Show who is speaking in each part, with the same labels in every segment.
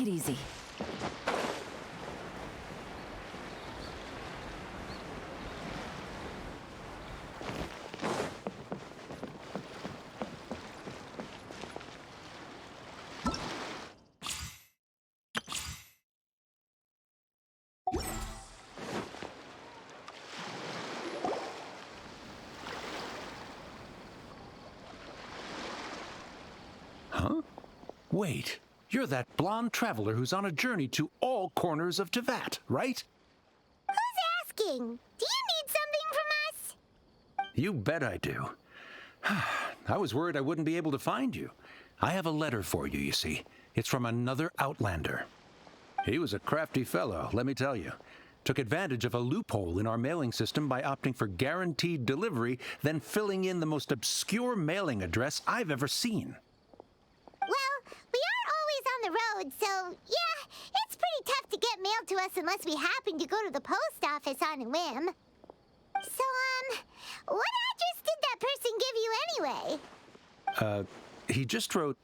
Speaker 1: Take it easy.
Speaker 2: Huh? Wait, you're that blonde traveler who's on a journey to all corners of Teyvat, right?
Speaker 3: Who's asking? Do you need something from us?
Speaker 2: You bet I do. I was worried I wouldn't be able to find you. I have a letter for you, you see. It's from another Outlander. He was a crafty fellow, let me tell you. Took advantage of a loophole in our mailing system by opting for guaranteed delivery, then filling in the most obscure mailing address I've ever seen.
Speaker 3: Well, we are always on the road, so yeah, it's pretty tough to get mail to us unless we happen to go to the post office on a whim. So, what address did that person give you anyway?
Speaker 2: He just wrote,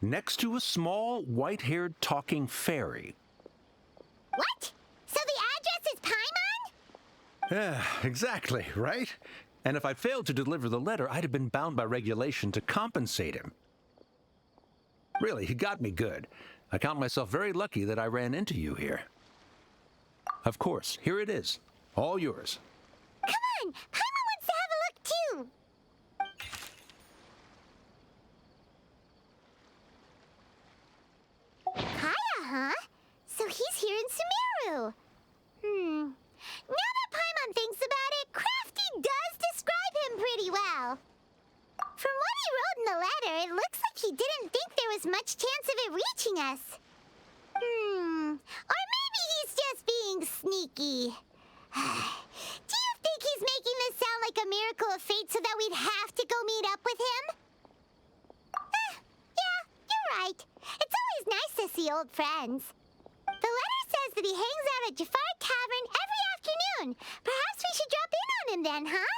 Speaker 2: next to a small, white-haired talking fairy.
Speaker 3: What? So the address is Paimon?
Speaker 2: Yeah, exactly, right? And if I failed to deliver the letter, I'd have been bound by regulation to compensate him. Really, he got me good. I count myself very lucky that I ran into you here. Of course, here it is. All yours.
Speaker 3: Come on! Paimon wants to have a look, too! Kaeya, huh? So he's here in Sumeru. Now that Paimon thinks about it, Crafty does describe him pretty well. From what he wrote in the letter, it looks like he didn't think there was much chance of it reaching us. Or maybe he's just being sneaky. Do you think he's making this sound like a miracle of fate so that we'd have to go meet up with him? Yeah, you're right. It's always nice to see old friends. The letter says that he hangs out at Yafar Tavern every afternoon. Perhaps we should drop in on him then, huh?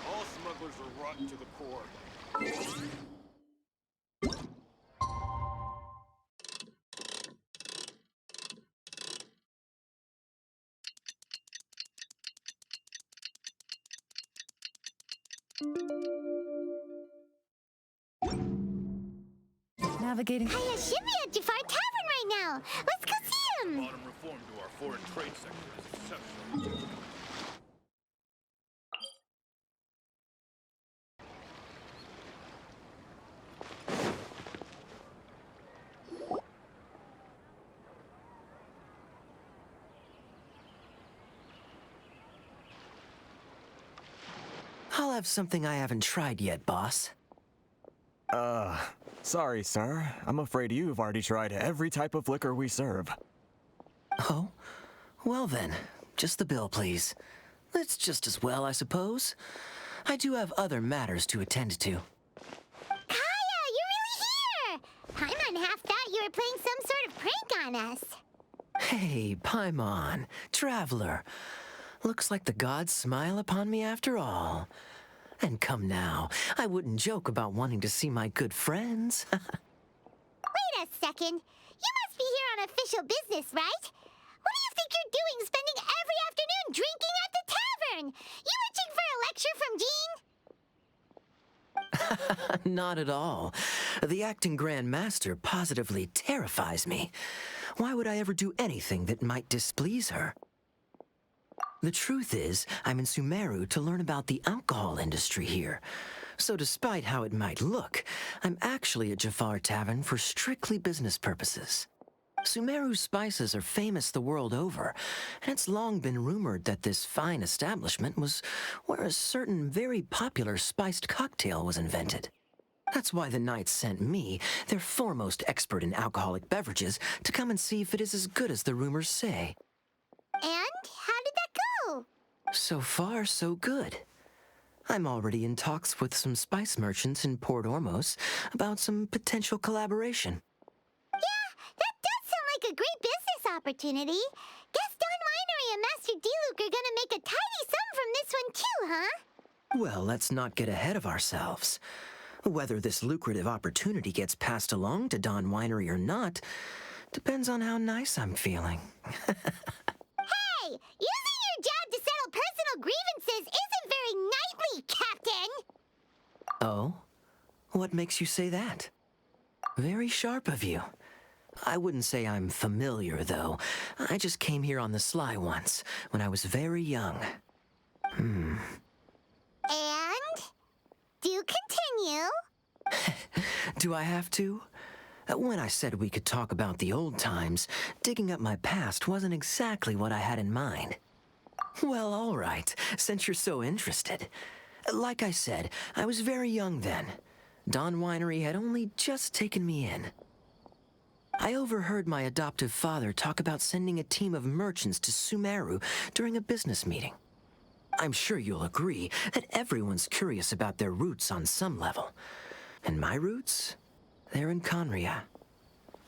Speaker 4: All smugglers are rotten to the core.
Speaker 1: Navigating.
Speaker 3: Kaeya should be at Yafar Tavern right now. Let's go see him.
Speaker 4: Bottom reform to our foreign trade sector is exceptional.
Speaker 5: I'll have something I haven't tried yet, boss.
Speaker 6: Sorry, sir. I'm afraid you've already tried every type of liquor we serve.
Speaker 5: Oh? Well then, just the bill, please. That's just as well, I suppose. I do have other matters to attend to.
Speaker 3: Kaeya, you're really here! Paimon half thought you were playing some sort of prank on us.
Speaker 5: Hey, Paimon, traveler. Looks like the gods smile upon me after all. And come now, I wouldn't joke about wanting to see my good friends.
Speaker 3: Wait a second. You must be here on official business, right? What do you think you're doing spending every afternoon drinking at the tavern? You itching for a lecture from Jean?
Speaker 5: Not at all. The acting Grand Master positively terrifies me. Why would I ever do anything that might displease her? The truth is, I'm in Sumeru to learn about the alcohol industry here. So despite how it might look, I'm actually at Yafar Tavern for strictly business purposes. Sumeru's spices are famous the world over, and it's long been rumored that this fine establishment was where a certain very popular spiced cocktail was invented. That's why the Knights sent me, their foremost expert in alcoholic beverages, to come and see if it is as good as the rumors say.
Speaker 3: And how did that go?
Speaker 5: So far, so good. I'm already in talks with some spice merchants in Port Ormos about some potential collaboration.
Speaker 3: Yeah, that does sound like a great business opportunity. Guess one too, huh?
Speaker 5: Well, let's not get ahead of ourselves. Whether this lucrative opportunity gets passed along to Don Winery or not depends on how nice I'm feeling.
Speaker 3: Hey, using your job to settle personal grievances isn't very knightly, Captain!
Speaker 5: Oh? What makes you say that? Very sharp of you. I wouldn't say I'm familiar, though. I just came here on the sly once, when I was very young.
Speaker 3: And? Do continue.
Speaker 5: Do I have to? When I said we could talk about the old times, digging up my past wasn't exactly what I had in mind. Well, all right, since you're so interested. Like I said, I was very young then. Don Winery had only just taken me in. I overheard my adoptive father talk about sending a team of merchants to Sumeru during a business meeting. I'm sure you'll agree that everyone's curious about their roots on some level. And my roots? They're in Conria,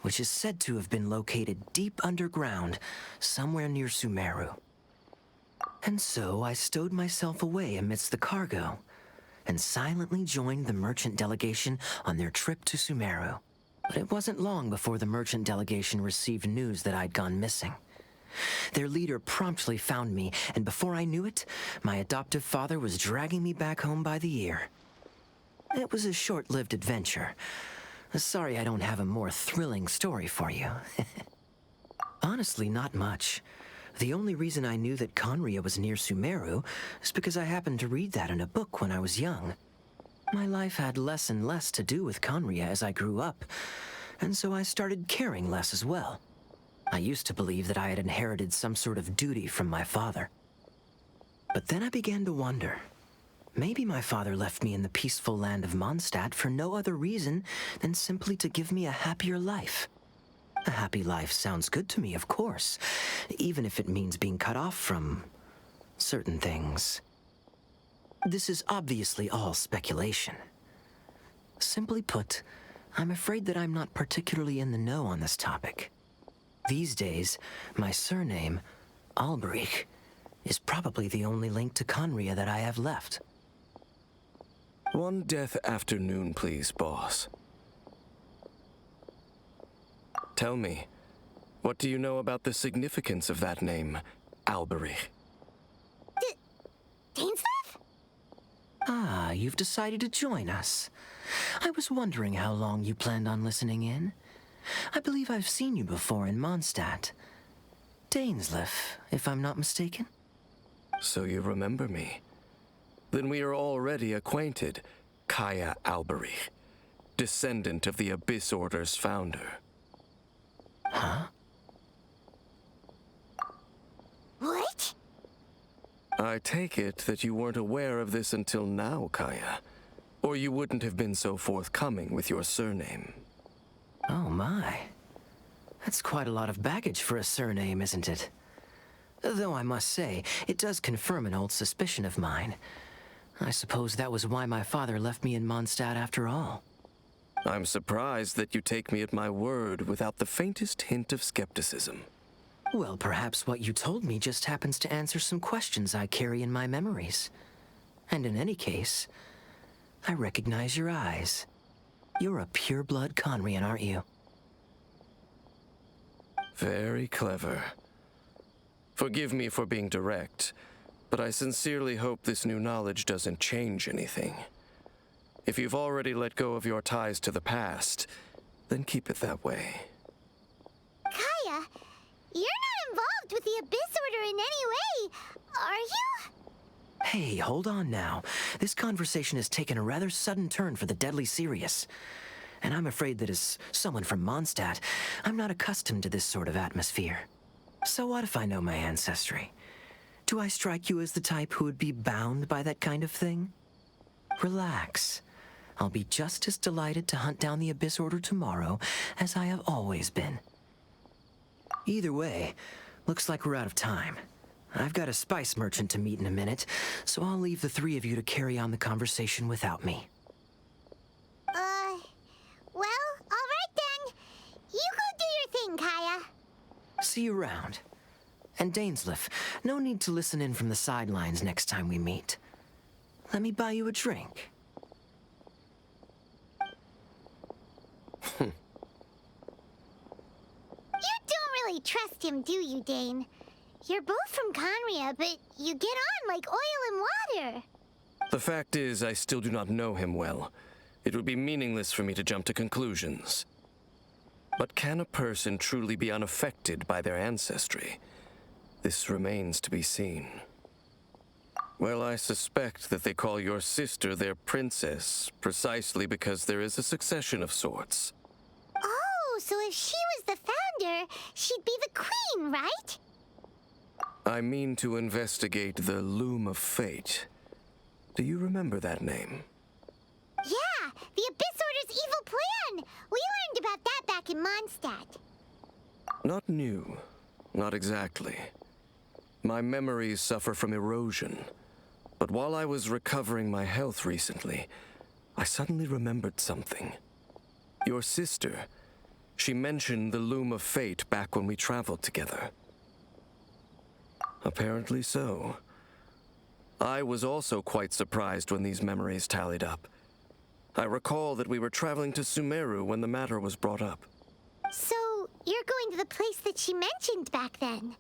Speaker 5: which is said to have been located deep underground, somewhere near Sumeru. And so I stowed myself away amidst the cargo, and silently joined the merchant delegation on their trip to Sumeru. But it wasn't long before the merchant delegation received news that I'd gone missing. Their leader promptly found me, and before I knew it, my adoptive father was dragging me back home by the ear. It was a short-lived adventure. Sorry I don't have a more thrilling story for you. Honestly, not much. The only reason I knew that Conria was near Sumeru is because I happened to read that in a book when I was young. My life had less and less to do with Conria as I grew up, and so I started caring less as well. I used to believe that I had inherited some sort of duty from my father. But then I began to wonder. Maybe my father left me in the peaceful land of Mondstadt for no other reason than simply to give me a happier life. A happy life sounds good to me, of course, even if it means being cut off from certain things. This is obviously all speculation. Simply put, I'm afraid that I'm not particularly in the know on this topic. These days, my surname, Alberich, is probably the only link to Conria that I have left.
Speaker 1: One death afternoon, please, boss. Tell me, what do you know about the significance of that name, Alberich?
Speaker 3: Dainsleif?
Speaker 5: Ah, you've decided to join us. I was wondering how long you planned on listening in. I believe I've seen you before in Mondstadt. Dainsleif, if I'm not mistaken.
Speaker 1: So you remember me. Then we are already acquainted, Kaeya Alberich, descendant of the Abyss Order's founder.
Speaker 5: Huh?
Speaker 3: What?
Speaker 1: I take it that you weren't aware of this until now, Kaeya, or you wouldn't have been so forthcoming with your surname.
Speaker 5: Oh my. That's quite a lot of baggage for a surname, isn't it? Though I must say, it does confirm an old suspicion of mine. I suppose that was why my father left me in Mondstadt after all.
Speaker 1: I'm surprised that you take me at my word without the faintest hint of skepticism.
Speaker 5: Well, perhaps what you told me just happens to answer some questions I carry in my memories. And in any case, I recognize your eyes. You're a pure-blood Conrian, aren't you?
Speaker 1: Very clever. Forgive me for being direct, but I sincerely hope this new knowledge doesn't change anything. If you've already let go of your ties to the past, then keep it that way.
Speaker 3: Kaeya, you're not involved with the Abyss Order in any way, are you?
Speaker 5: Hey, hold on now. This conversation has taken a rather sudden turn for the deadly serious. And I'm afraid that as someone from Mondstadt, I'm not accustomed to this sort of atmosphere. So what if I know my ancestry? Do I strike you as the type who would be bound by that kind of thing? Relax. I'll be just as delighted to hunt down the Abyss Order tomorrow as I have always been. Either way, looks like we're out of time. I've got a spice merchant to meet in a minute, so I'll leave the three of you to carry on the conversation without me.
Speaker 3: Well, all right then. You go do your thing, Kaeya.
Speaker 5: See you around. And Dainsleif, no need to listen in from the sidelines next time we meet. Let me buy you a drink.
Speaker 3: You don't really trust him, do you, Dane? You're both from Conria, but you get on like oil and water.
Speaker 1: The fact is, I still do not know him well. It would be meaningless for me to jump to conclusions. But can a person truly be unaffected by their ancestry? This remains to be seen. Well, I suspect that they call your sister their princess, precisely because there is a succession of sorts.
Speaker 3: Oh, so if she was the founder, she'd be the queen, right?
Speaker 1: I mean to investigate the Loom of Fate. Do you remember that name?
Speaker 3: Yeah, the Abyss Order's evil plan! We learned about that back in Mondstadt.
Speaker 1: Not new. Not exactly. My memories suffer from erosion. But while I was recovering my health recently, I suddenly remembered something. Your sister, she mentioned the Loom of Fate back when we traveled together. Apparently so. I was also quite surprised when these memories tallied up. I recall that we were traveling to Sumeru when the matter was brought up.
Speaker 3: So, you're going to the place that she mentioned back then?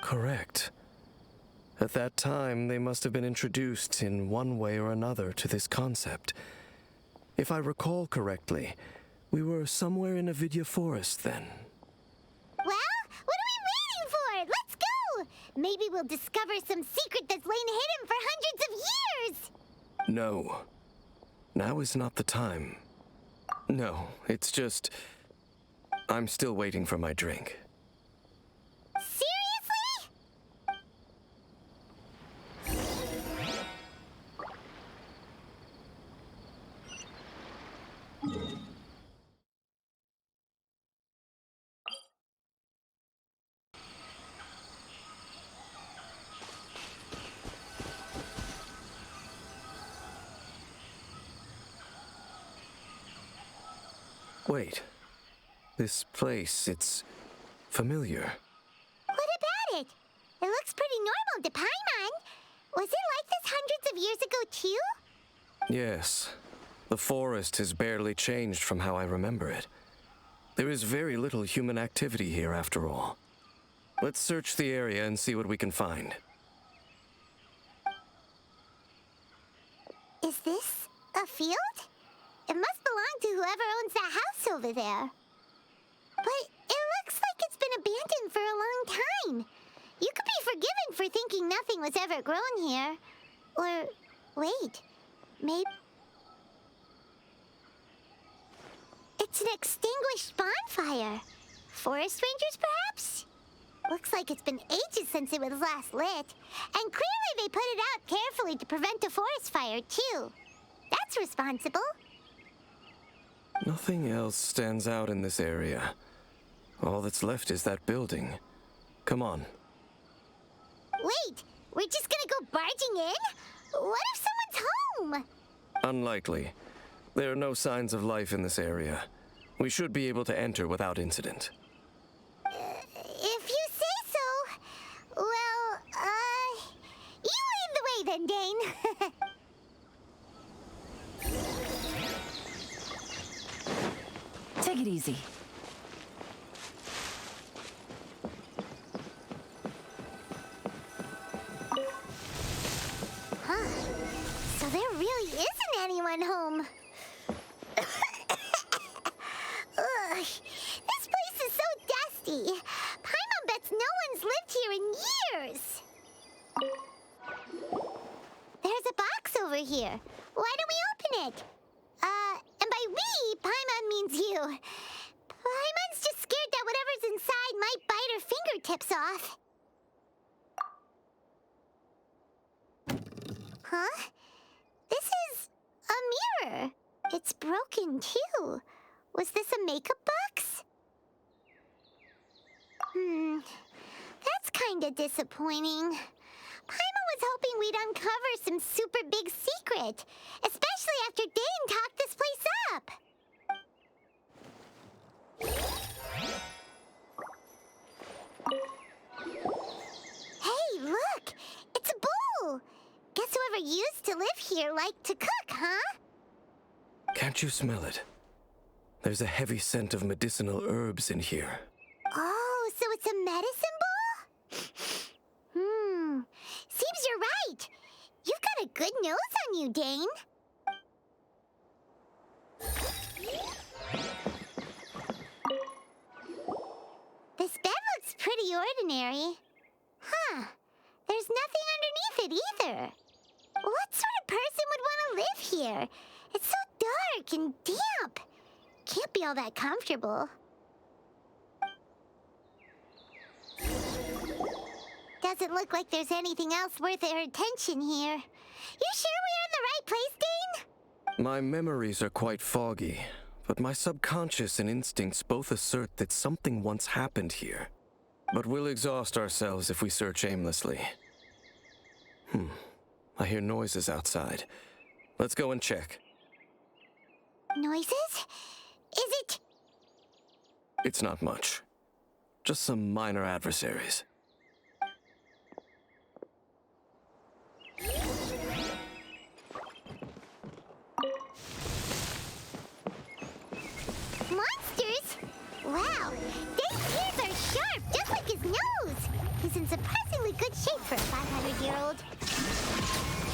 Speaker 1: Correct. At that time, they must have been introduced in one way or another to this concept. If I recall correctly, we were somewhere in Avidya Forest then.
Speaker 3: Well, what are we waiting for? Let's go! Maybe we'll discover some secret that's lain hidden for hundreds of years!
Speaker 1: No. Now is not the time. No, it's just... I'm still waiting for my drink.
Speaker 3: Seriously?
Speaker 1: Wait. This place, it's familiar.
Speaker 3: What about it? It looks pretty normal to Paimon. Was it like this hundreds of years ago, too?
Speaker 1: Yes. The forest has barely changed from how I remember it. There is very little human activity here, after all. Let's search the area and see what we can find.
Speaker 3: Is this a field? It must belong to whoever owns that house over there. But it looks like it's been abandoned for a long time. You could be forgiven for thinking nothing was ever grown here. Or, wait, maybe... It's an extinguished bonfire. Forest rangers, perhaps? Looks like it's been ages since it was last lit. And clearly they put it out carefully to prevent a forest fire, too. That's responsible.
Speaker 1: Nothing else stands out in this area. All that's left is that building. Come on.
Speaker 3: Wait, we're just gonna go barging in? What if someone's home?
Speaker 1: Unlikely. There are no signs of life in this area. We should be able to enter without incident.
Speaker 3: If you say so. Well, you lead the way then, Dane.
Speaker 7: Take it easy.
Speaker 3: Huh. So there really isn't anyone home. Ugh. This place is so dusty. Paimon bets no one's lived here in years. There's a box over here. Why don't we open it? And by we, Paimon means you. Paimon's just scared that whatever's inside might bite her fingertips off. Huh? This is a mirror. It's broken, too. Was this a makeup box? That's kinda disappointing. Paimon was hoping we'd uncover some super big secret, especially after Dane talked this place up. whoever used to live here liked to cook, huh?
Speaker 1: Can't you smell it? There's a heavy scent of medicinal herbs in here.
Speaker 3: Oh, so it's a medicine bowl? Seems you're right. You've got a good nose on you, Dane. This bed looks pretty ordinary. Huh. There's nothing underneath it either. What sort of person would want to live here? It's so dark and damp. Can't be all that comfortable. Doesn't look like there's anything else worth our attention here. You sure we're in the right place, Dane?
Speaker 1: My memories are quite foggy, but my subconscious and instincts both assert that something once happened here. But we'll exhaust ourselves if we search aimlessly. I hear noises outside. Let's go and check.
Speaker 3: Noises? Is it?
Speaker 1: It's not much. Just some minor adversaries.
Speaker 3: Monsters? Wow, Dane's ears are sharp, just like his nose. He's in surprisingly good shape for a 500-year-old.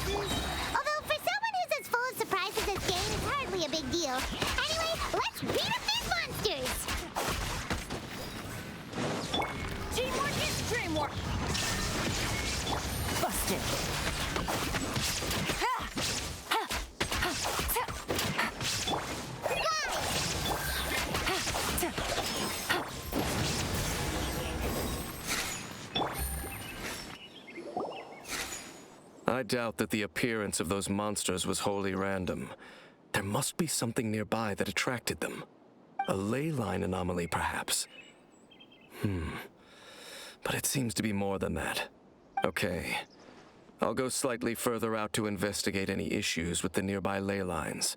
Speaker 3: Although for someone who's as full of surprises as Dane, it's hardly a big deal. Anyway, let's beat up these monsters!
Speaker 7: Teamwork is dreamwork! Busted! Ha! Ha! Ha! Ta! Ha! Ta! Ha!
Speaker 1: I doubt that the appearance of those monsters was wholly random. There must be something nearby that attracted them. A ley line anomaly, perhaps. But it seems to be more than that. Okay. I'll go slightly further out to investigate any issues with the nearby ley lines.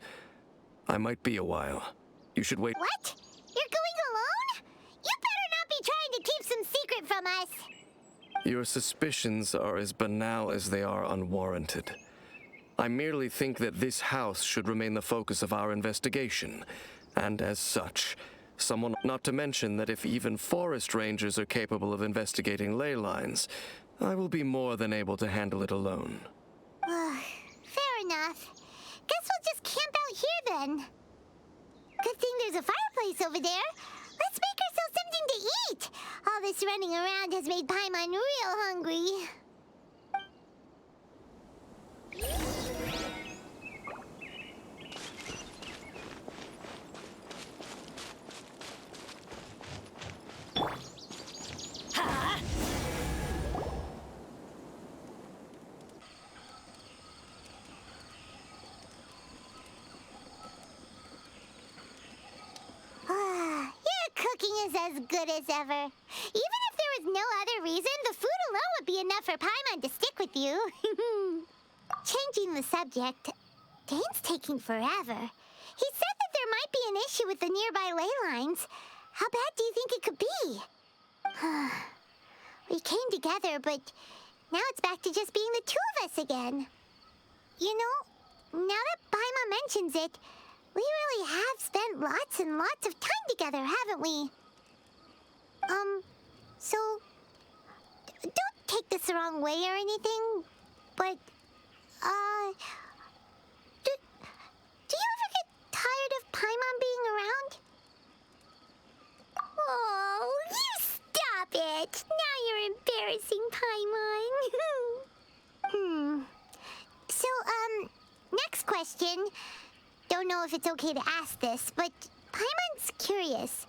Speaker 1: I might be a while. You should wait.
Speaker 3: What? You're going alone? You better not be trying to keep some secret from us.
Speaker 1: Your suspicions are as banal as they are unwarranted. I merely think that this house should remain the focus of our investigation, and as such, someone not to mention that if even forest rangers are capable of investigating ley lines, I will be more than able to handle it alone.
Speaker 3: Fair enough. Guess we'll just camp out here then. Good thing there's a fireplace over there. Let's make ourselves something to eat. All this running around has made Paimon real hungry.
Speaker 7: Ha!
Speaker 3: Your cooking is as good as ever. Even if there was no other reason, the food alone would be enough for Paimon to stick with you. Changing the subject, Dane's taking forever. He said that there might be an issue with the nearby ley lines. How bad do you think it could be? We came together, but now it's back to just being the two of us again. You know, now that Paimon mentions it, we really have spent lots and lots of time together, haven't we? So, don't take this the wrong way or anything, but, do you ever get tired of Paimon being around? Oh, you stop it! Now you're embarrassing Paimon. So, next question. Don't know if it's okay to ask this, but Paimon's curious.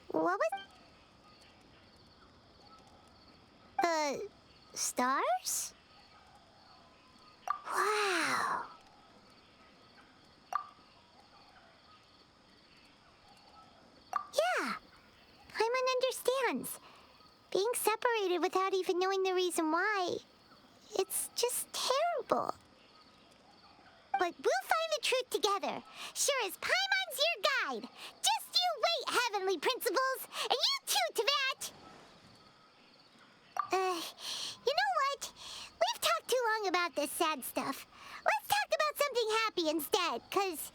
Speaker 3: What was... stars? Wow. Yeah, Paimon understands. Being separated without even knowing the reason why, it's just terrible. But we'll find the truth together. Sure as Paimon's your guide. Just you wait, heavenly principles, and you too, Teyvat. You know what? We've talked talk too long about this sad stuff. Let's talk about something happy instead, because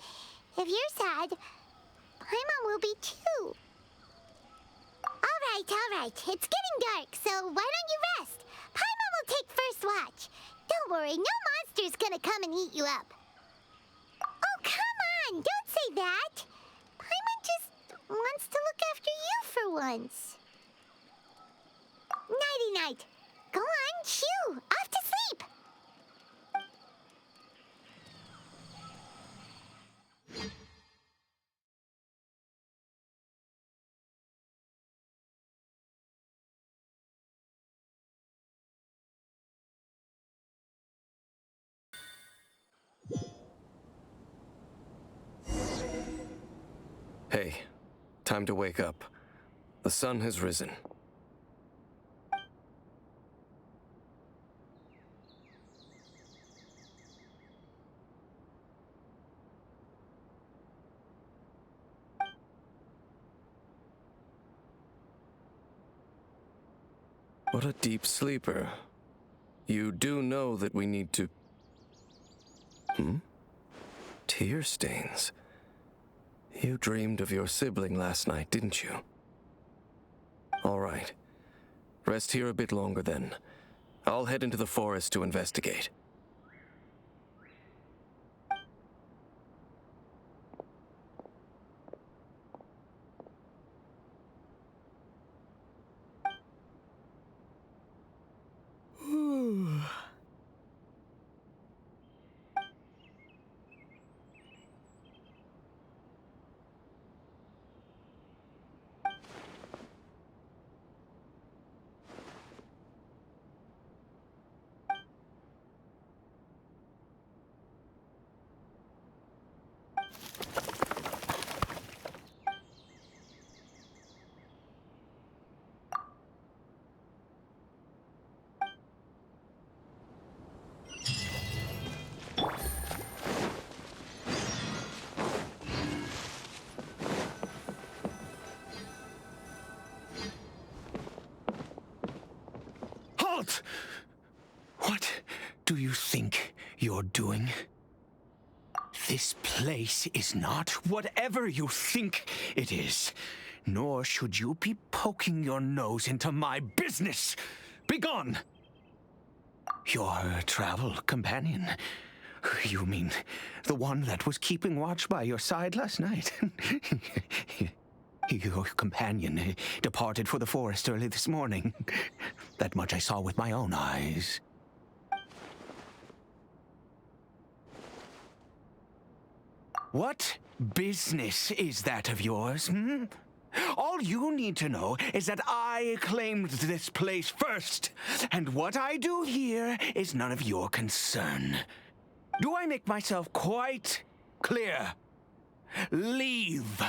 Speaker 3: if you're sad, Paimon will be too. All right. It's getting dark, so why don't you rest? Paimon will take first watch. Don't worry, no monster's gonna come and eat you up. Oh, come on, don't say that. Paimon just wants to look after you for once. Nighty-night. Go on, shoo, off to sleep.
Speaker 1: Hey, time to wake up. The sun has risen. What a deep sleeper. You do know that we need to... Tear stains. You dreamed of your sibling last night, didn't you? All right. Rest here a bit longer then. I'll head into the forest to investigate.
Speaker 2: Halt! What do you think you're doing? This place is not whatever you think it is, nor should you be poking your nose into my business. Begone! Your travel companion. You mean the one that was keeping watch by your side last night? Your companion departed for the forest early this morning. That much I saw with my own eyes. What business is that of yours, hmm? All you need to know is that I claimed this place first, and what I do here is none of your concern. Do I make myself quite clear? Leave!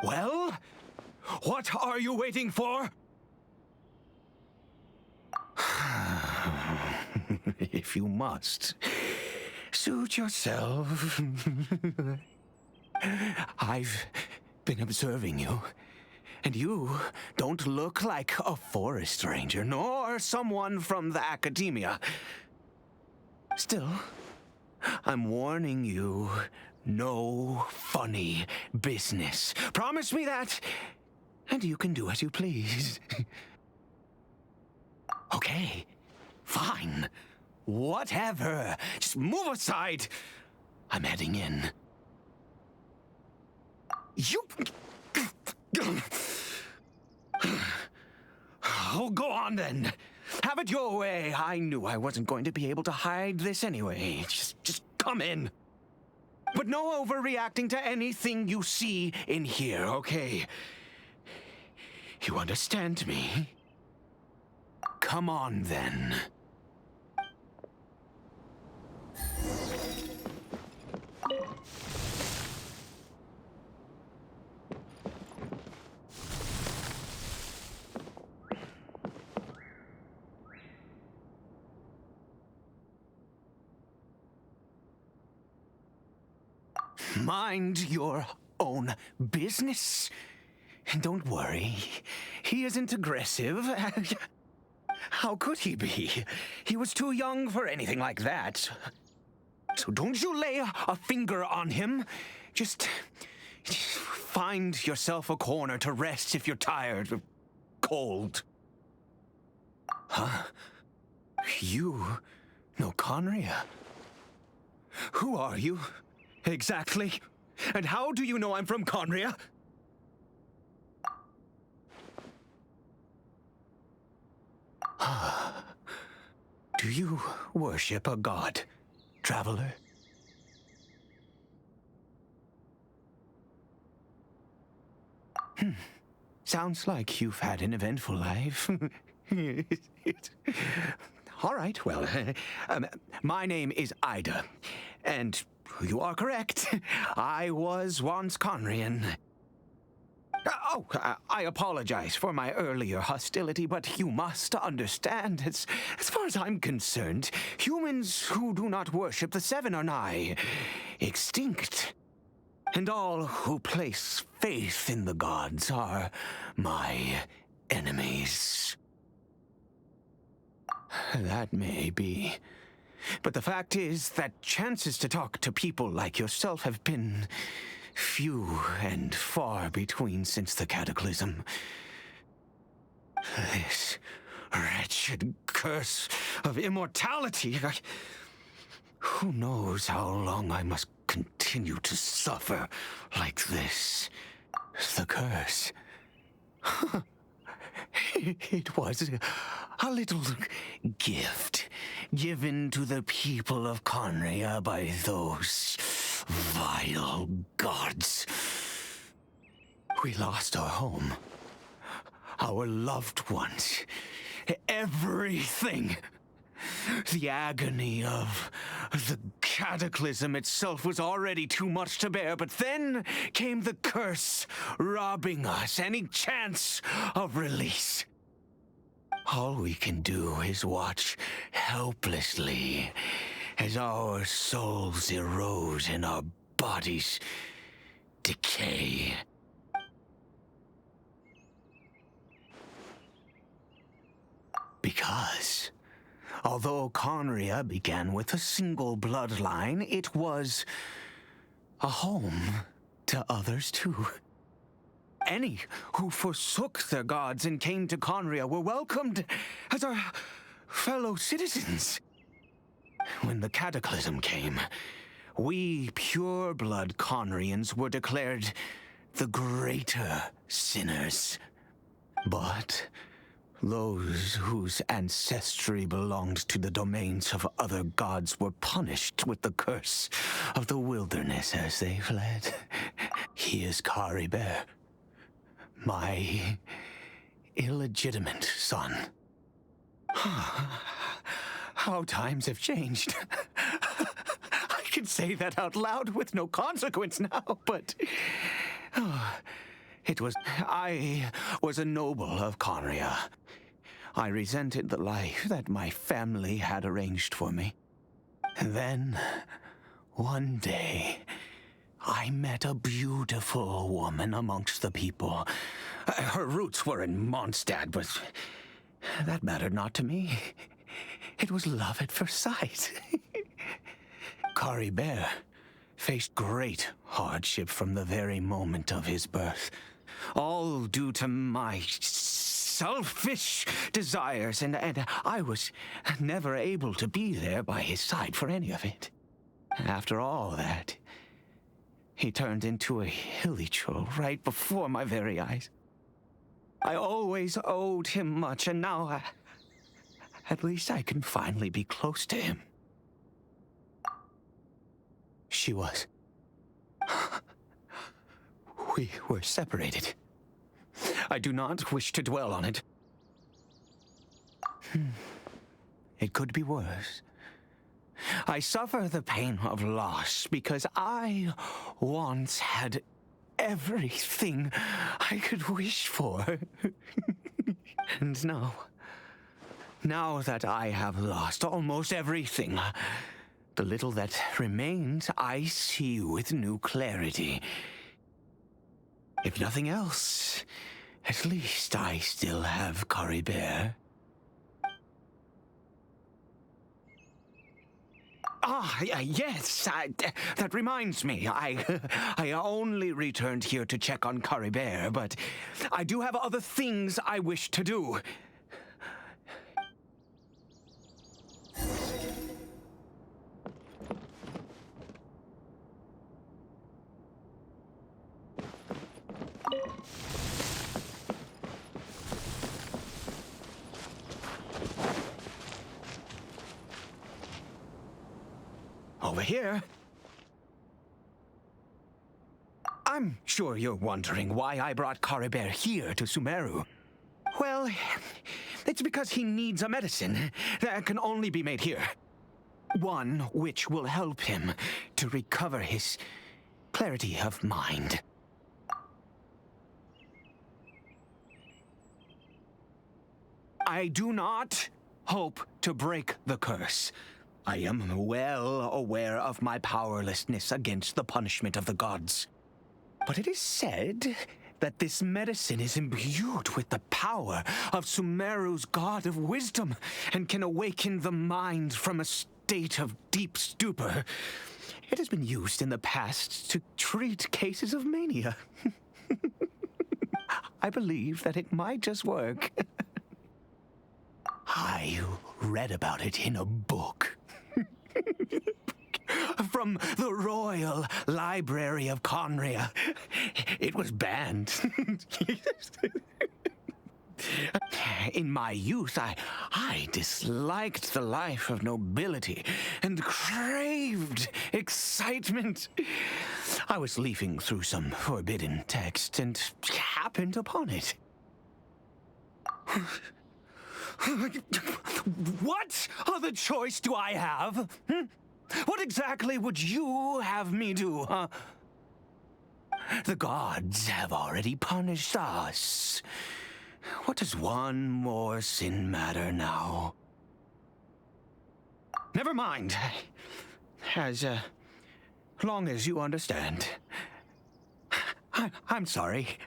Speaker 2: Well, what are you waiting for? If you must, suit yourself. I've been observing you, and you don't look like a forest ranger, nor someone from the academia. Still, I'm warning you, no funny business. Promise me that, and you can do as you please. Okay, fine. Whatever. Just move aside. I'm heading in. You... Oh, go on then. Have it your way. I knew I wasn't going to be able to hide this anyway. Just come in. But no overreacting to anything you see in here, okay? You understand me? Come on, then. Mind your own business.
Speaker 8: Don't worry. He isn't aggressive. How could he be? He was too young for anything like that. So don't you lay a finger on him. Just find yourself a corner to rest if you're tired or cold. Huh? You know Conria? Who are you, exactly? And how do you know I'm from Conria? Do you worship a god, traveler? Sounds like you've had an eventful life. All right, well, my name is Ida, and you are correct. I was once Conrian. Oh, I apologize for my earlier hostility, but you must understand, as far as I'm concerned, humans who do not worship the Seven are nigh extinct. And all who place faith in the gods are my enemies. That may be. But the fact is that chances to talk to people like yourself have been few and far between since the cataclysm. This wretched curse of immortality. Who knows how long I must continue to suffer like this? The curse. It was a little gift given to the people of Conria by those vile gods. We lost our home, our loved ones, everything. The agony of the cataclysm itself was already too much to bear, but then came the curse, robbing us any chance of release. All we can do is watch helplessly as our souls erode and our bodies decay. Because although Conria began with a single bloodline, it was a home to others too. Any who forsook their gods and came to Conria were welcomed as our fellow citizens. When the cataclysm came, we pure-blood Conrians were declared the greater sinners. But those whose ancestry belonged to the domains of other gods were punished with the curse of the wilderness as they fled. He is Cariberto, my illegitimate son. How times have changed. I can say that out loud with no consequence now, but I was a noble of Conria. I resented the life that my family had arranged for me. And then, one day, I met a beautiful woman amongst the people. Her roots were in Mondstadt, but that mattered not to me. It was love at first sight. Cariberto faced great hardship from the very moment of his birth, all due to my selfish desires, and I was never able to be there by his side for any of it. After all that, he turned into a Hilichurl right before my very eyes. I always owed him much, and now at least I can finally be close to him. She was. We were separated. I do not wish to dwell on it. It could be worse. I suffer the pain of loss because I once had everything I could wish for. And now that I have lost almost everything, the little that remains I see with new clarity. If nothing else, at least I still have Cariberto. Yes, that reminds me. I only returned here to check on Cariberto, but I do have other things I wish to do. Over here. I'm sure you're wondering why I brought Cariberto here to Sumeru. Well, it's because he needs a medicine that can only be made here. One which will help him to recover his clarity of mind. I do not hope to break the curse. I am well aware of my powerlessness against the punishment of the gods. But it is said that this medicine is imbued with the power of Sumeru's god of wisdom and can awaken the mind from a state of deep stupor. It has been used in the past to treat cases of mania. I believe that it might just work. I read about it in a book. From the Royal Library of Conria. It was banned. In my youth, I disliked the life of nobility and craved excitement. I was leafing through some forbidden text and happened upon it. What other choice do I have? What exactly would you have me do, huh? The gods have already punished us. What does one more sin matter now? Never mind. As long as you understand. I'm sorry.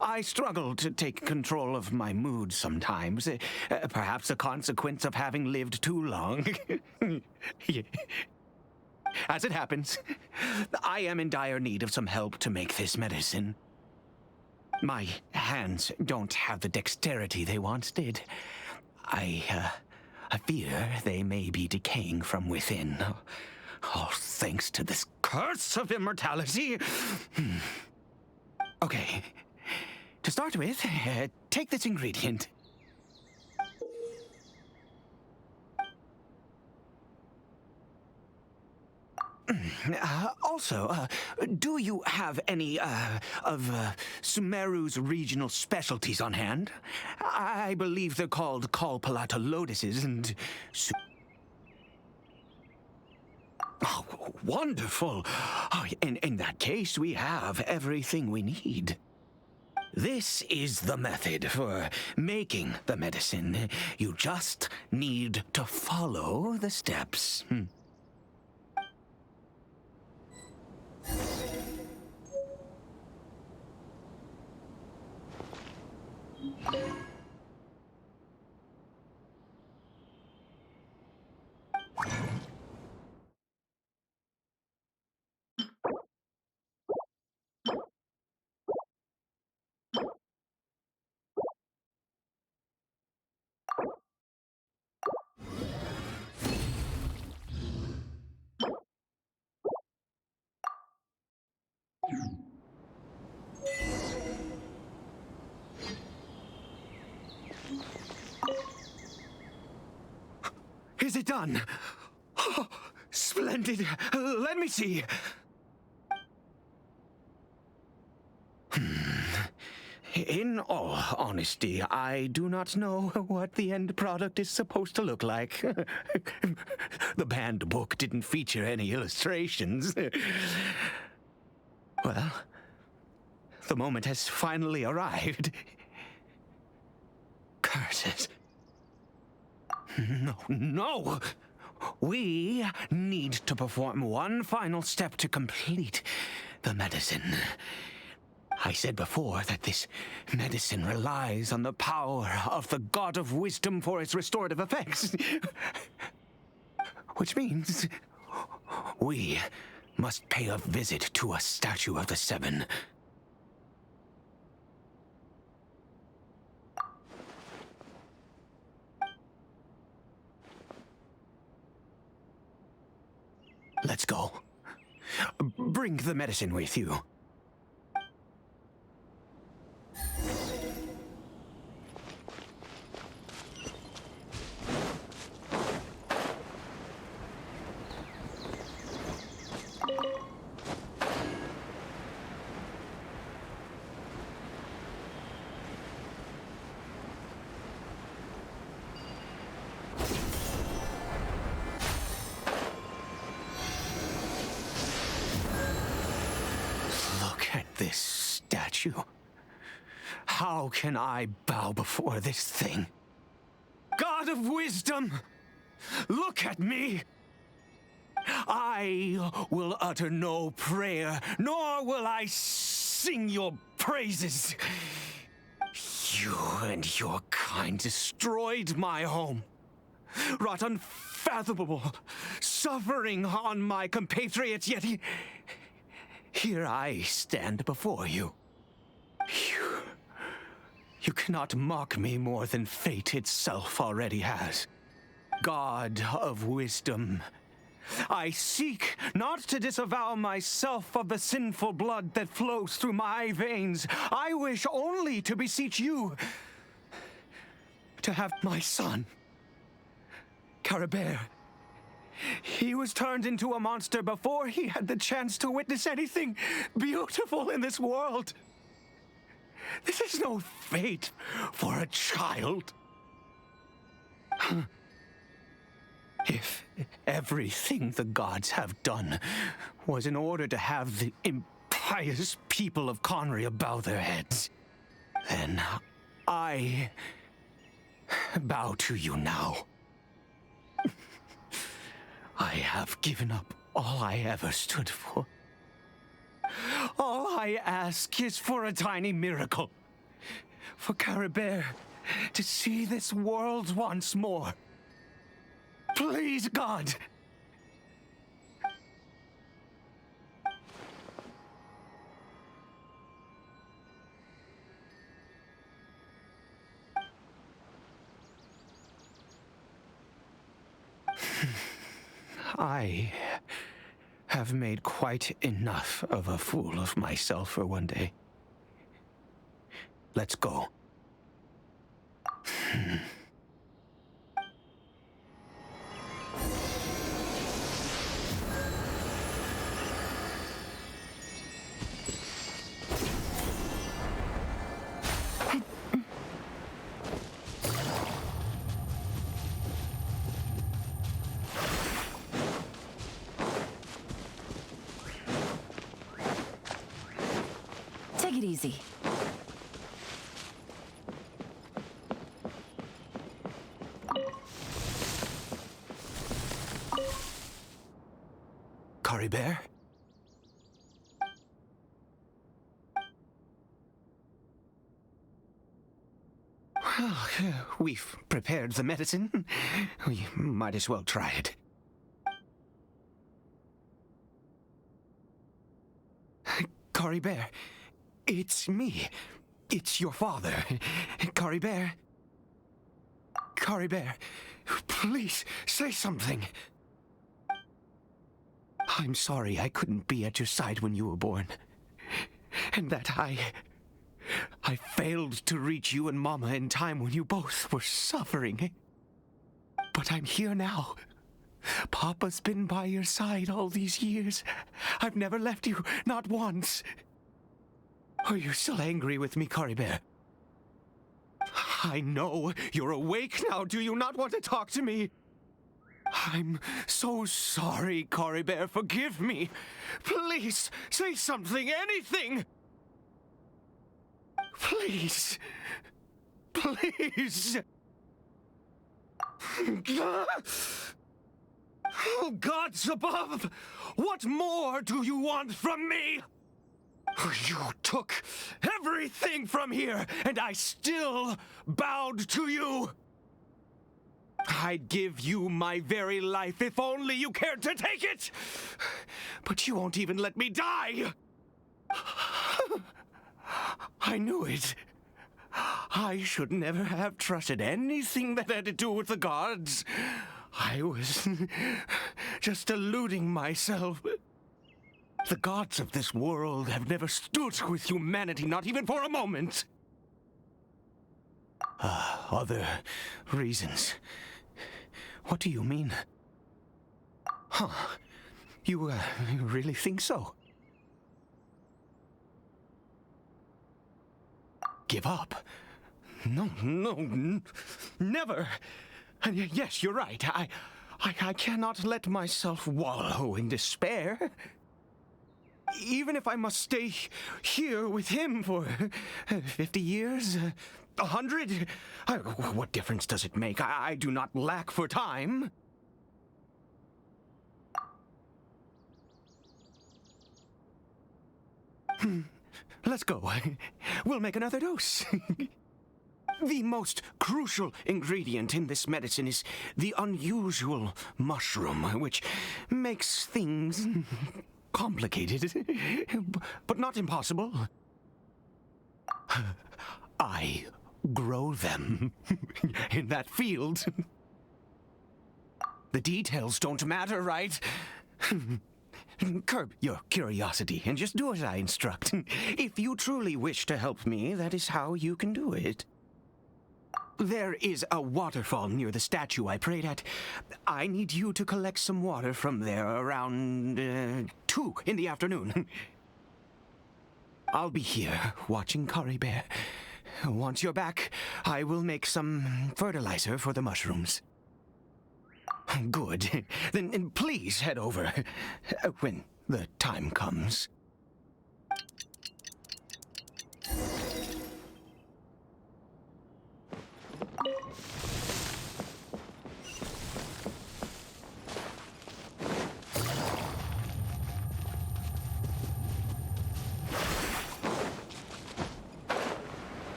Speaker 8: I struggle to take control of my mood sometimes. Perhaps a consequence of having lived too long. As it happens, I am in dire need of some help to make this medicine. My hands don't have the dexterity they once did. I fear they may be decaying from within. All thanks to this curse of immortality. Okay. To start with, take this ingredient. Also, do you have any of Sumeru's regional specialties on hand? I believe they're called Kalpalata lotuses and... Oh, wonderful! Oh, in that case, we have everything we need. This is the method for making the medicine. You just need to follow the steps. Is it done? Oh, splendid. Let me see. In all honesty, I do not know what the end product is supposed to look like. The banned book didn't feature any illustrations. Well, the moment has finally arrived. Curses. No! We need to perform one final step to complete the medicine. I said before that this medicine relies on the power of the God of Wisdom for its restorative effects. Which means we must pay a visit to a statue of the Seven. Let's go. Bring the medicine with you. This statue. How can I bow before this thing? God of Wisdom, look at me. I will utter no prayer, nor will I sing your praises. You and your kind destroyed my home, wrought unfathomable suffering on my compatriots, yet here I stand before you. You cannot mock me more than fate itself already has. God of Wisdom, I seek not to disavow myself of the sinful blood that flows through my veins. I wish only to beseech you to have my son, Cariberto. He was turned into a monster before he had the chance to witness anything beautiful in this world. This is no fate for a child. If everything the gods have done was in order to have the impious people of Conria bow their heads, then I bow to you now. I have given up all I ever stood for. All I ask is for a tiny miracle. For Cariberto to see this world once more. Please, God. I have made quite enough of a fool of myself for one day. Let's go.
Speaker 7: Take it easy.
Speaker 8: Cariberto? Well, we've prepared the medicine. We might as well try it. Cariberto, it's me. It's your father. Cariberto. Cariberto, please say something. I'm sorry I couldn't be at your side when you were born. And that I failed to reach you and Mama in time when you both were suffering. But I'm here now. Papa's been by your side all these years. I've never left you, not once. Are you still angry with me, Cariberto? I know you're awake now. Do you not want to talk to me? I'm so sorry, Cariberto. Forgive me. Please, say something, anything. Please. Please. Oh, gods above! What more do you want from me? You took everything from here, and I still bowed to you. I'd give you my very life if only you cared to take it. But you won't even let me die. I knew it. I should never have trusted anything that had to do with the gods. I was just deluding myself. The gods of this world have never stood with humanity, not even for a moment. Other reasons. What do you mean? Huh. You really think so? Give up? No, never. Yes, you're right. I cannot let myself wallow in despair. Even if I must stay here with him for 50 years, 100, what difference does it make? I do not lack for time. Let's go. We'll make another dose. The most crucial ingredient in this medicine is the unusual mushroom, which makes things complicated, but not impossible. I grow them in that field. The details don't matter, right? Curb your curiosity and just do as I instruct. If you truly wish to help me, that is how you can do it. There is a waterfall near the statue I prayed at. I need you to collect some water from there around 2 in the afternoon. I'll be here watching Cariberto. Once you're back, I will make some fertilizer for the mushrooms. Good. Then please head over when the time comes.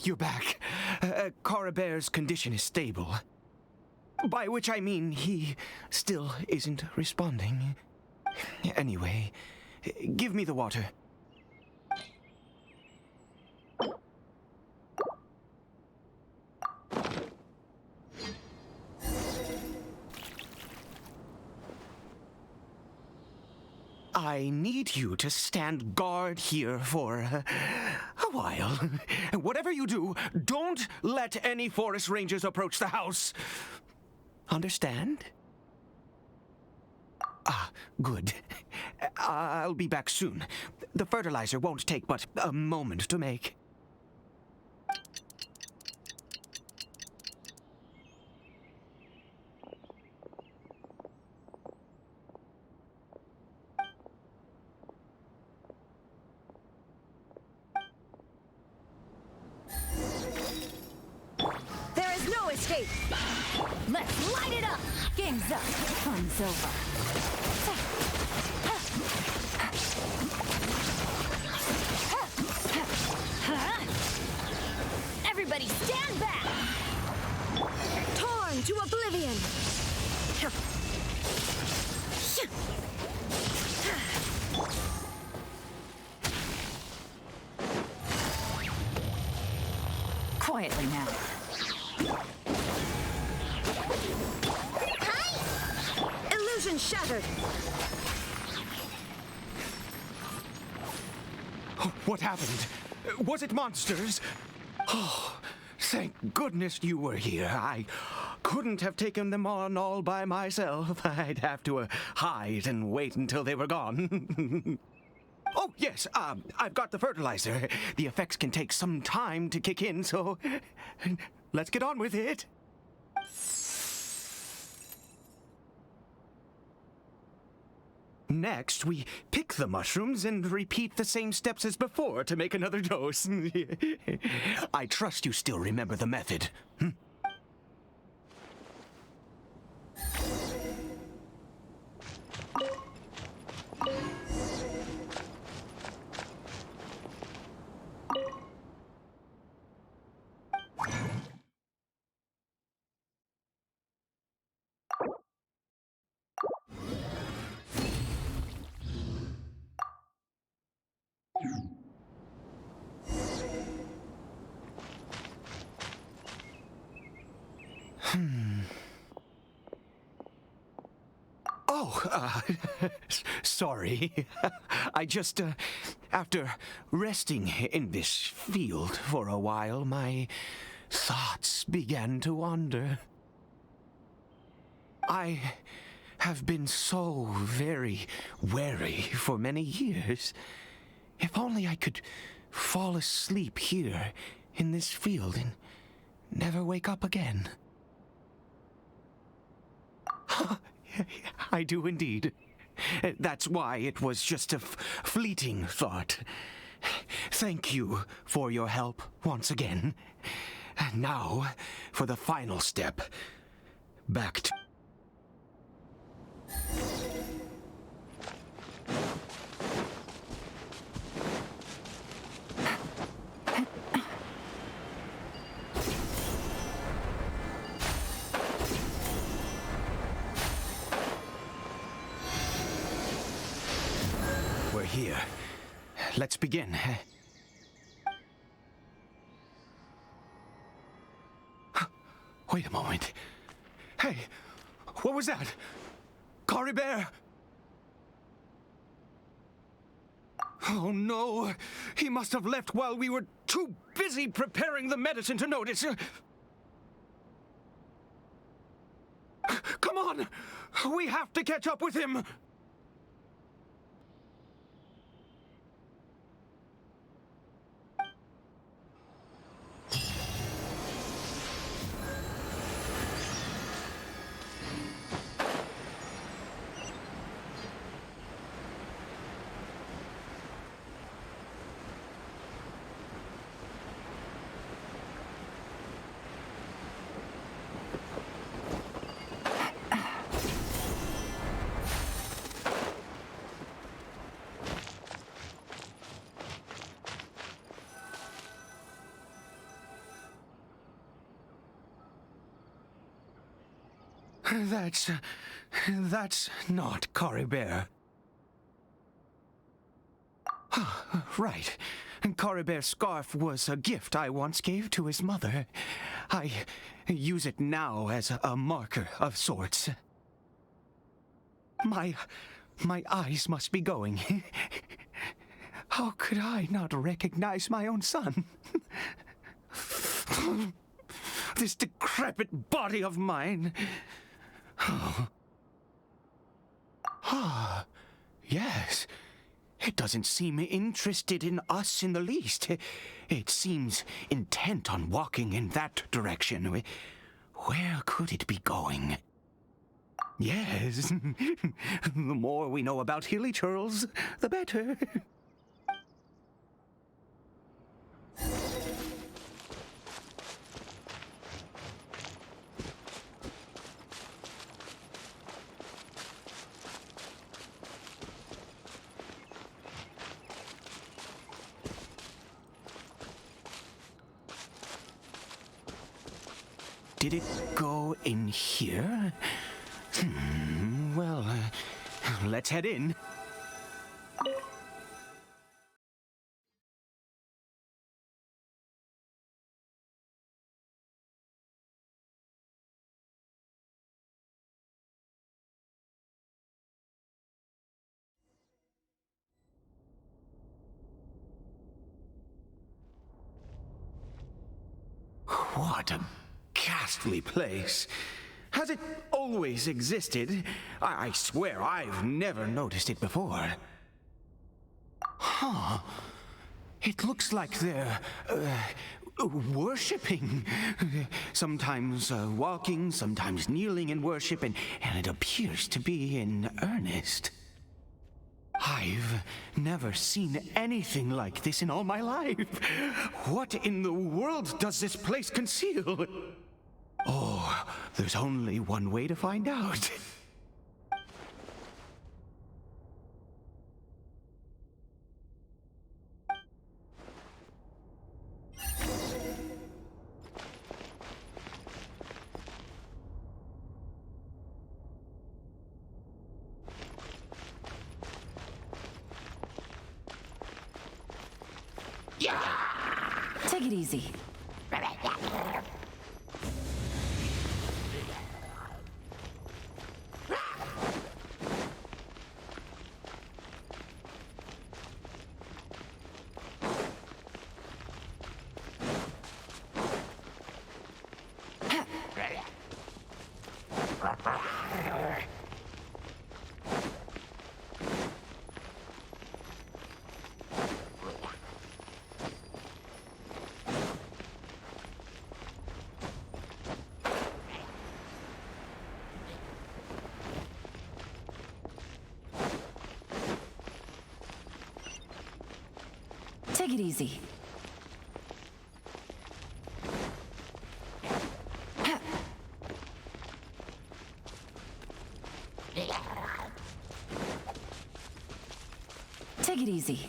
Speaker 8: You're back. Cariberto's condition is stable. By which I mean he still isn't responding. Anyway, give me the water. I need you to stand guard here for a while. Whatever you do, don't let any forest rangers approach the house. Understand? Good. I'll be back soon. The fertilizer won't take but a moment to make.
Speaker 7: Escape! Let's light it up! Game's up. Fun's over. Everybody stand back! Torn to oblivion! Quietly now. Illusion shattered!
Speaker 8: What happened? Was it monsters? Oh, thank goodness you were here. I couldn't have taken them on all by myself. I'd have to hide and wait until they were gone. Oh, yes, I've got the fertilizer. The effects can take some time to kick in, so let's get on with it. Next, we pick the mushrooms and repeat the same steps as before to make another dose. I trust you still remember the method. Oh, sorry. I just, after resting in this field for a while, my thoughts began to wander. I have been so very wary for many years. If only I could fall asleep here in this field and never wake up again. I do indeed. That's why it was just a fleeting thought. Thank you for your help once again. And now, for the final step. Back to... We're here. Let's begin. Wait a moment. Hey, what was that? Cariberto! Oh no! He must have left while we were too busy preparing the medicine to notice. Come on! We have to catch up with him! That's not Cariberto. Right. Cariberto's scarf was a gift I once gave to his mother. I use it now as a marker of sorts. My eyes must be going. How could I not recognize my own son? This decrepit body of mine. Yes. It doesn't seem interested in us in the least. It seems intent on walking in that direction. Where could it be going? Yes. The more we know about Hilichurls, the better. Did it go in here? Well, let's head in. What a ghastly place. Has it always existed? I swear I've never noticed it before. Huh. It looks like they're, worshipping. Sometimes walking, sometimes kneeling in worship, and it appears to be in earnest. I've never seen anything like this in all my life. What in the world does this place conceal? Oh, there's only one way to find out.
Speaker 7: Take it easy. Take it easy. Take it easy.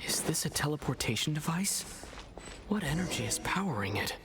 Speaker 9: Is this a teleportation device? What energy is powering it?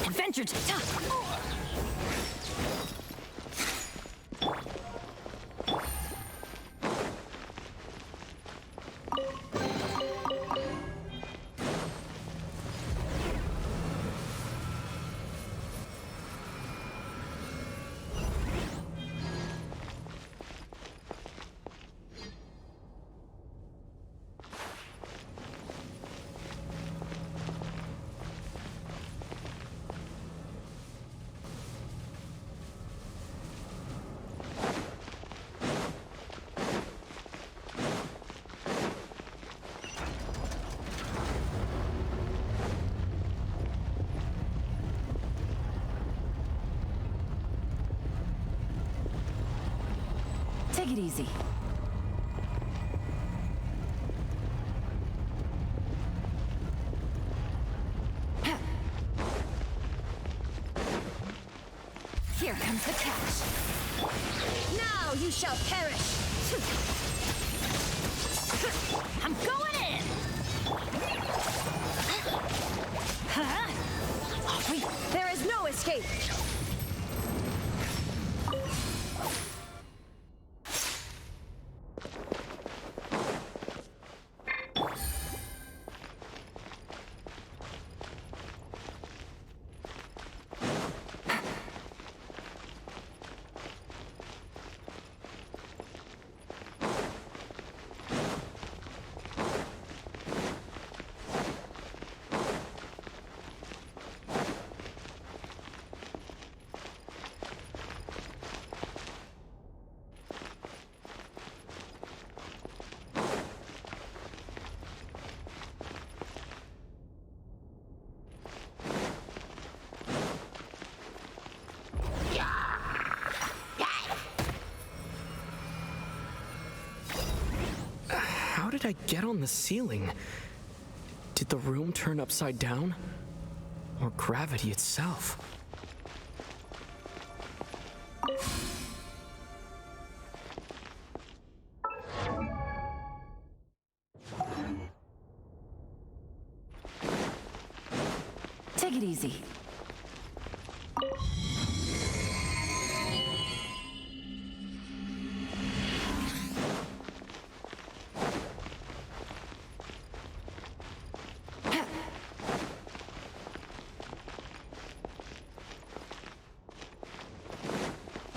Speaker 9: Adventure time! Take it easy. Here comes the catch. Now you shall perish. I'm going in. Huh? Oh, wait. There is no escape.
Speaker 10: did I get on the ceiling? Did the room turn upside down? Or gravity itself?
Speaker 7: Take it easy.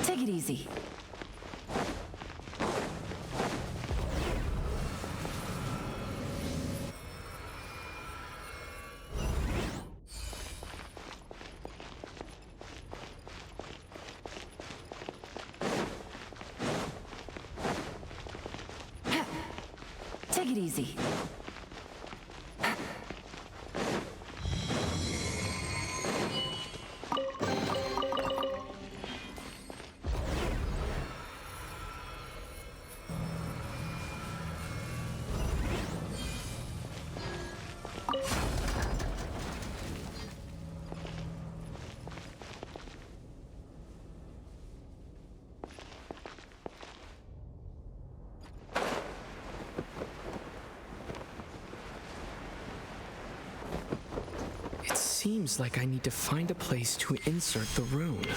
Speaker 7: Take it easy. Take it easy.
Speaker 10: Seems like I need to find a place to insert the rune.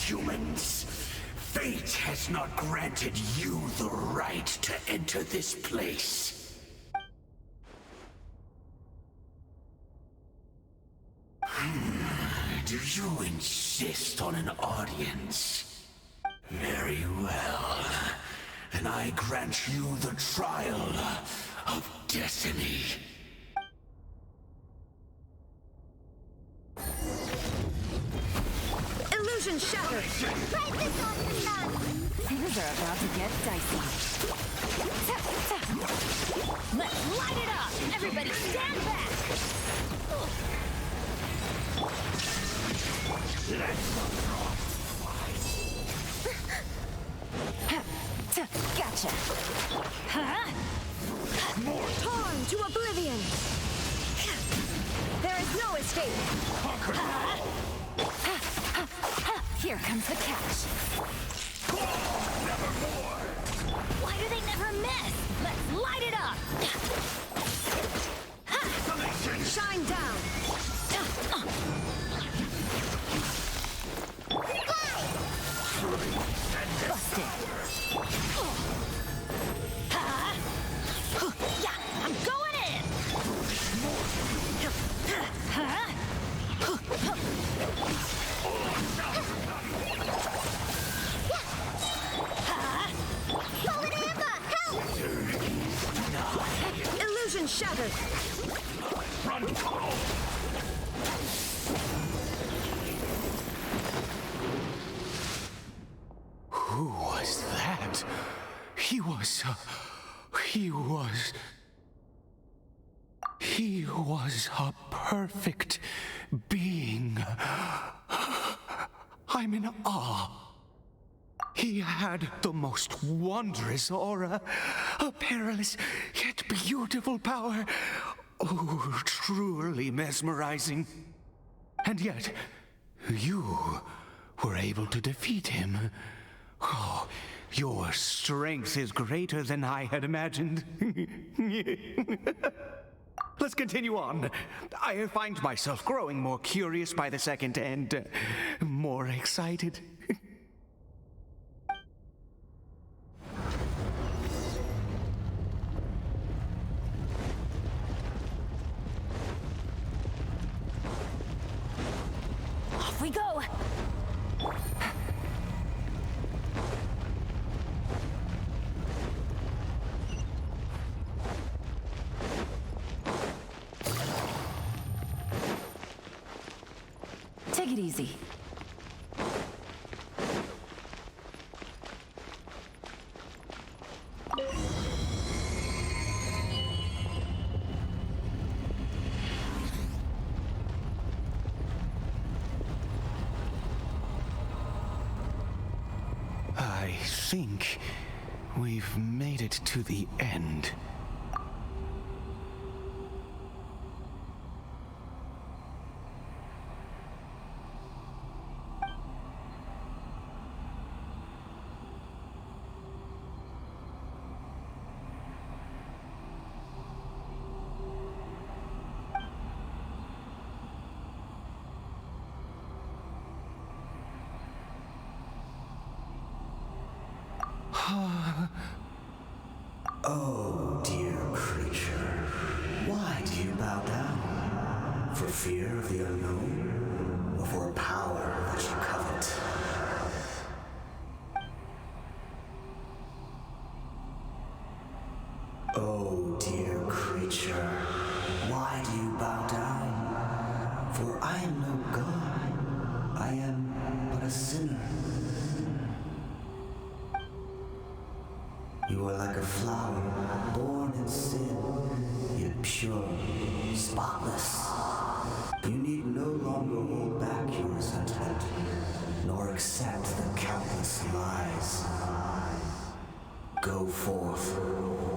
Speaker 8: Humans, fate has not granted you the right to enter this place. Do you insist on an audience? Very well. Then I grant you the trial of destiny.
Speaker 9: Illusion shattered!
Speaker 3: Try this on the sun!
Speaker 7: Things are about to get dicey. Let's light it up! Everybody stand back! Gotcha! Huh?
Speaker 9: Torn to oblivion! There is no escape!
Speaker 7: Here comes the catch.
Speaker 8: Nevermore!
Speaker 7: Why do they never miss? Let's light it up!
Speaker 9: Shine down!
Speaker 7: Busted! Yeah, I'm going in!
Speaker 9: Illusion shattered!
Speaker 8: Run! Who was that? He was a perfect being. I'm in awe. He had the most wondrous aura, a perilous yet beautiful power. Oh, truly mesmerizing. And yet, you were able to defeat him. Oh, your strength is greater than I had imagined. Let's continue on. I find myself growing more curious by the second and more excited.
Speaker 7: we go! Take it easy.
Speaker 8: I think we've made it to the end.
Speaker 11: Oh, dear creature, why do you bow down? For fear of the unknown? Or for a power that you covet? Oh, dear creature, why do you bow down? For I am no god, I am but a sinner. You are like a flower, born in sin, yet pure, spotless. You need no longer hold back your resentment, nor accept the countless lies. Go forth,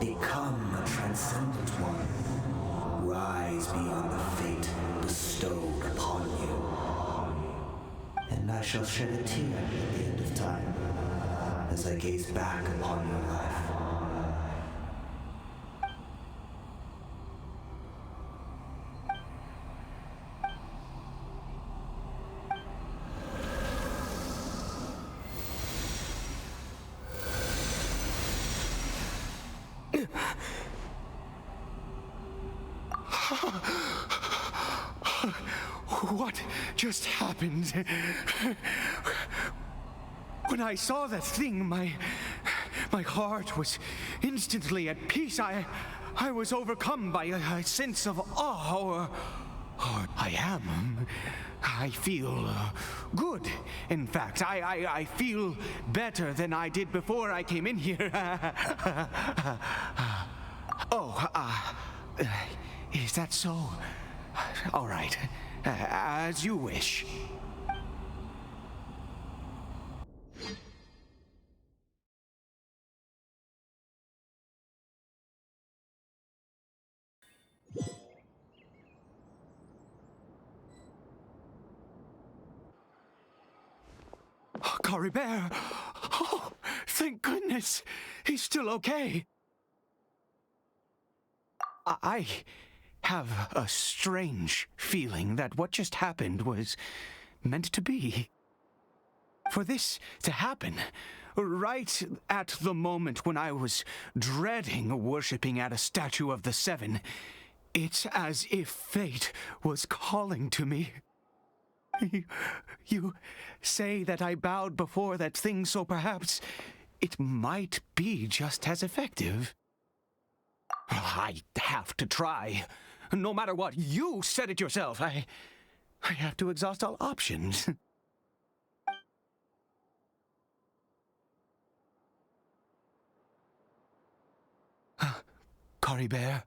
Speaker 11: become a transcendent one. Rise beyond the fate bestowed upon you. And I shall shed a tear at the end of time, as I gaze back upon your life.
Speaker 8: What just happened? When I saw that thing, my heart was instantly at peace. I was overcome by a sense of awe, or I am. I feel good. In fact, I feel better than I did before I came in here. Is that so? All right, as you wish. Cariberto! Oh, thank goodness! He's still okay! I have a strange feeling that what just happened was meant to be. For this to happen, right at the moment when I was dreading worshipping at a statue of the Seven, it's as if fate was calling to me. You say that I bowed before that thing, so perhaps it might be just as effective. I have to try. No matter what, you said it yourself. I have to exhaust all options. Cariberto?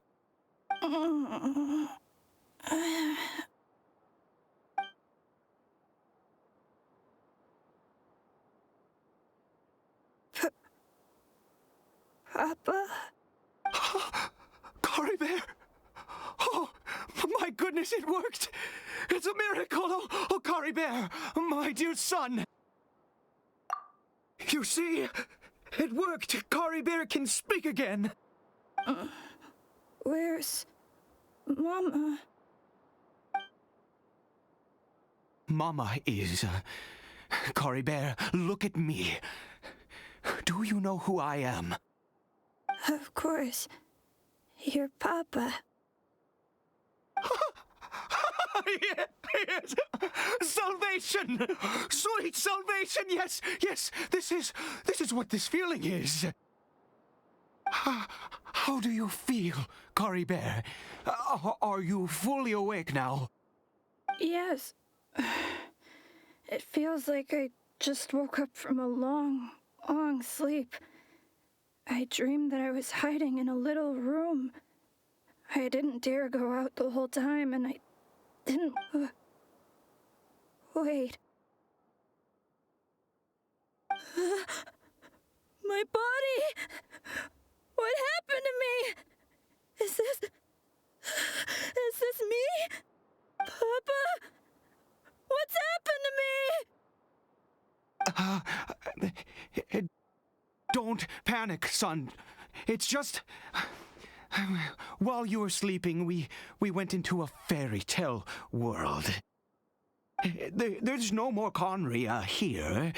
Speaker 12: Papa?
Speaker 8: Cariberto! Oh, my goodness, it worked! It's a miracle! Oh, Cariberto, my dear son! You see, it worked! Cariberto can speak again!
Speaker 12: Where's Mama?
Speaker 8: Mama is... Cariberto, look at me. Do you know who I am?
Speaker 12: Of course. Your Papa.
Speaker 8: Yes! Salvation! Sweet salvation! Yes, yes, this is what this feeling is. How do you feel, Caribert? Are you fully awake now?
Speaker 12: Yes. It feels like I just woke up from a long, long sleep. I dreamed that I was hiding in a little room. I didn't dare go out the whole time, and I didn't... Wait. My body! What happened to me? Is this me? Papa? What's happened to me?
Speaker 8: Don't panic, son. It's just... While you were sleeping, we went into a fairy tale world. There's no more Conria here.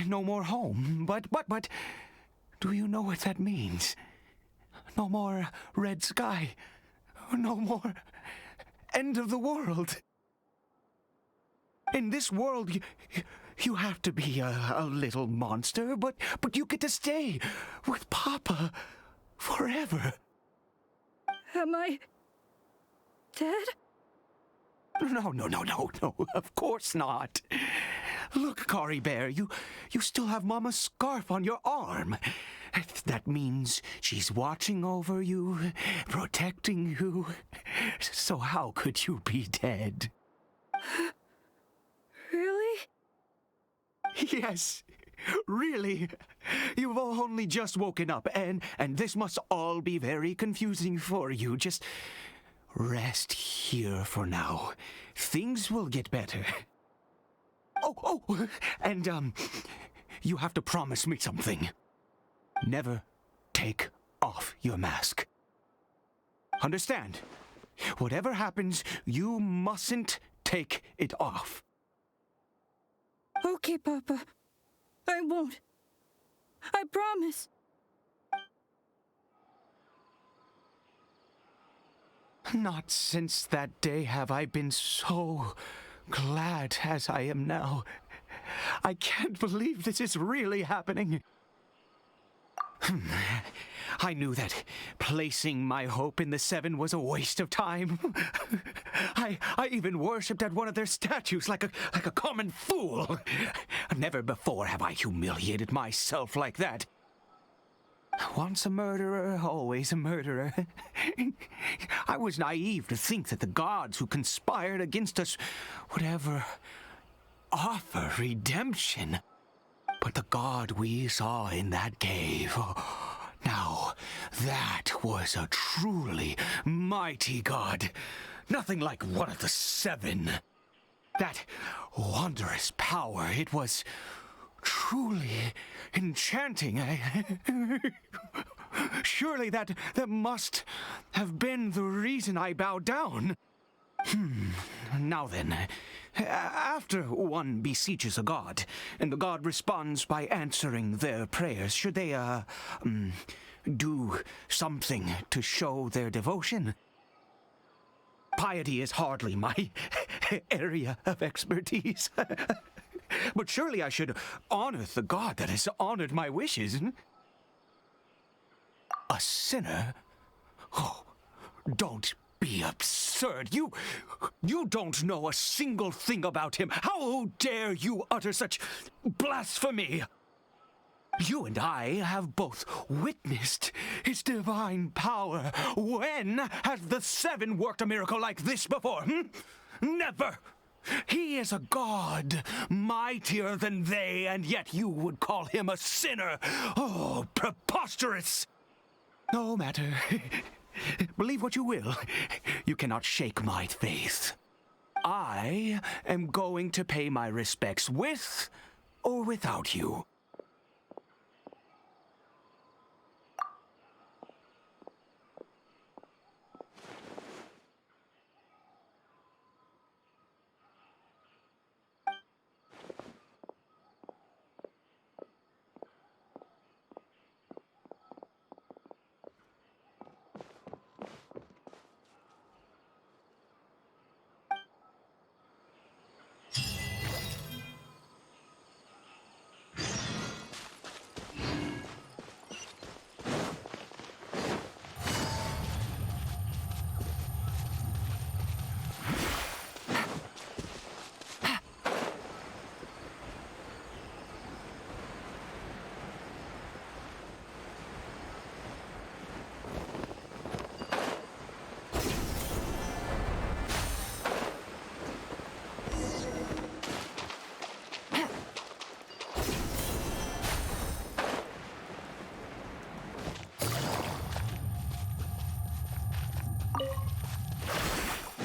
Speaker 8: No more home. But, do you know what that means? No more red sky. No more end of the world. In this world, you have to be a little monster, but you get to stay with Papa forever.
Speaker 12: Am I dead?
Speaker 8: No, of course not. Look, Caribert, you still have Mama's scarf on your arm. That means she's watching over you, protecting you. So how could you be dead?
Speaker 12: Really?
Speaker 8: Yes, really. You've only just woken up, and this must all be very confusing for you. Just rest here for now. Things will get better. Oh, and you have to promise me something. Never take off your mask. Understand? Whatever happens, you mustn't take it off.
Speaker 12: Okay, Papa. I won't. I promise.
Speaker 8: Not since that day have I been so glad as I am now. I can't believe this is really happening. I knew that placing my hope in the Seven was a waste of time. I even worshipped at one of their statues like a common fool. Never before have I humiliated myself like that. Once a murderer, always a murderer. I was naive to think that the gods who conspired against us would ever offer redemption. But the God we saw in that cave, now that was a truly mighty God. Nothing like one of the Seven. That wondrous power, it was truly enchanting. Surely that must have been the reason I bowed down. Now then, after one beseeches a god, and the god responds by answering their prayers, should they, do something to show their devotion? Piety is hardly my area of expertise. But surely I should honor the god that has honored my wishes. A sinner? Oh, don't be absurd. You don't know a single thing about him. How dare you utter such blasphemy? You and I have both witnessed his divine power. When has the Seven worked a miracle like this before? Never! He is a god, mightier than they, and yet you would call him a sinner. Oh, preposterous! No matter. Believe what you will. You cannot shake my faith. I am going to pay my respects with or without you.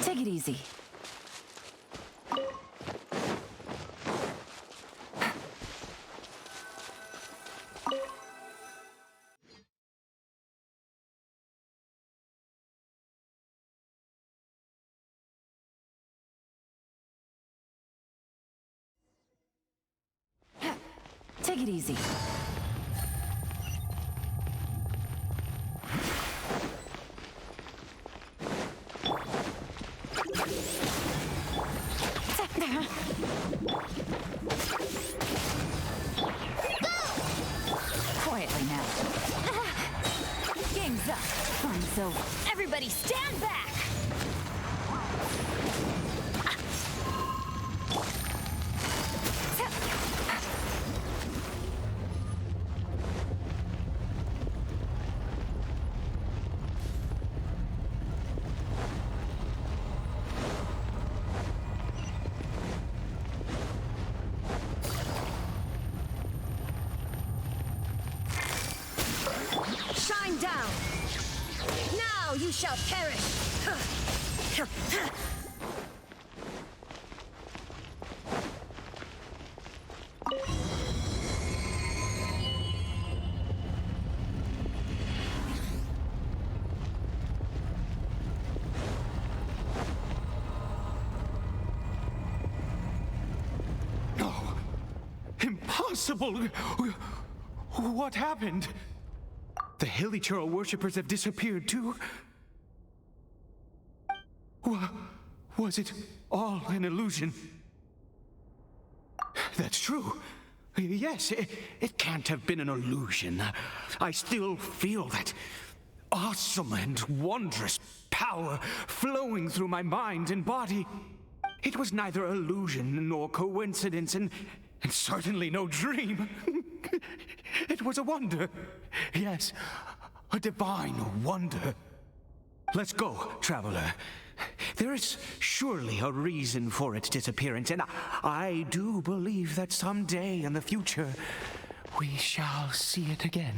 Speaker 7: Take it easy. Take it easy. Quietly now. Game's up. Fun's over. Everybody stand back!
Speaker 9: Shine down! Now you shall perish!
Speaker 8: No! Impossible! What happened? The Hilichurl worshippers have disappeared too? Was it all an illusion? That's true. Yes, it can't have been an illusion. I still feel that awesome and wondrous power flowing through my mind and body. It was neither illusion nor coincidence, and certainly no dream. It was a wonder. Yes, a divine wonder. Let's go, traveler. There is surely a reason for its disappearance, and I do believe that someday in the future, we shall see it again.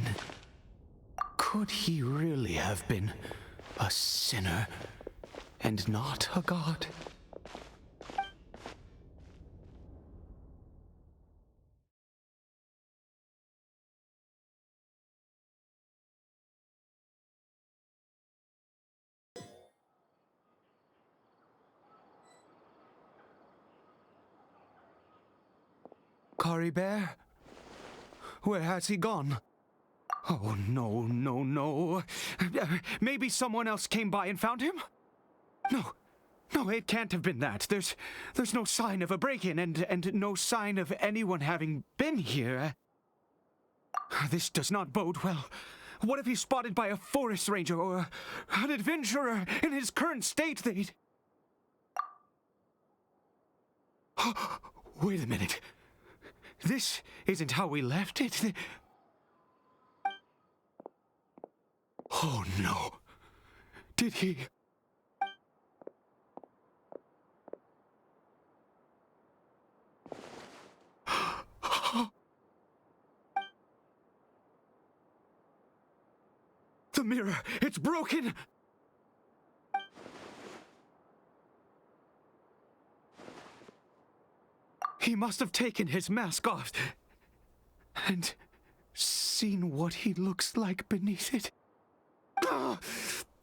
Speaker 8: Could he really have been a sinner and not a god? Cariberto? Where has he gone? Oh, no, no, no. Maybe someone else came by and found him? No, it can't have been that. There's no sign of a break-in and no sign of anyone having been here. This does not bode well. What if he's spotted by a forest ranger or an adventurer in his current state? Wait a minute. This isn't how we left it. Oh no. Did he? The mirror, it's broken! He must have taken his mask off and seen what he looks like beneath it.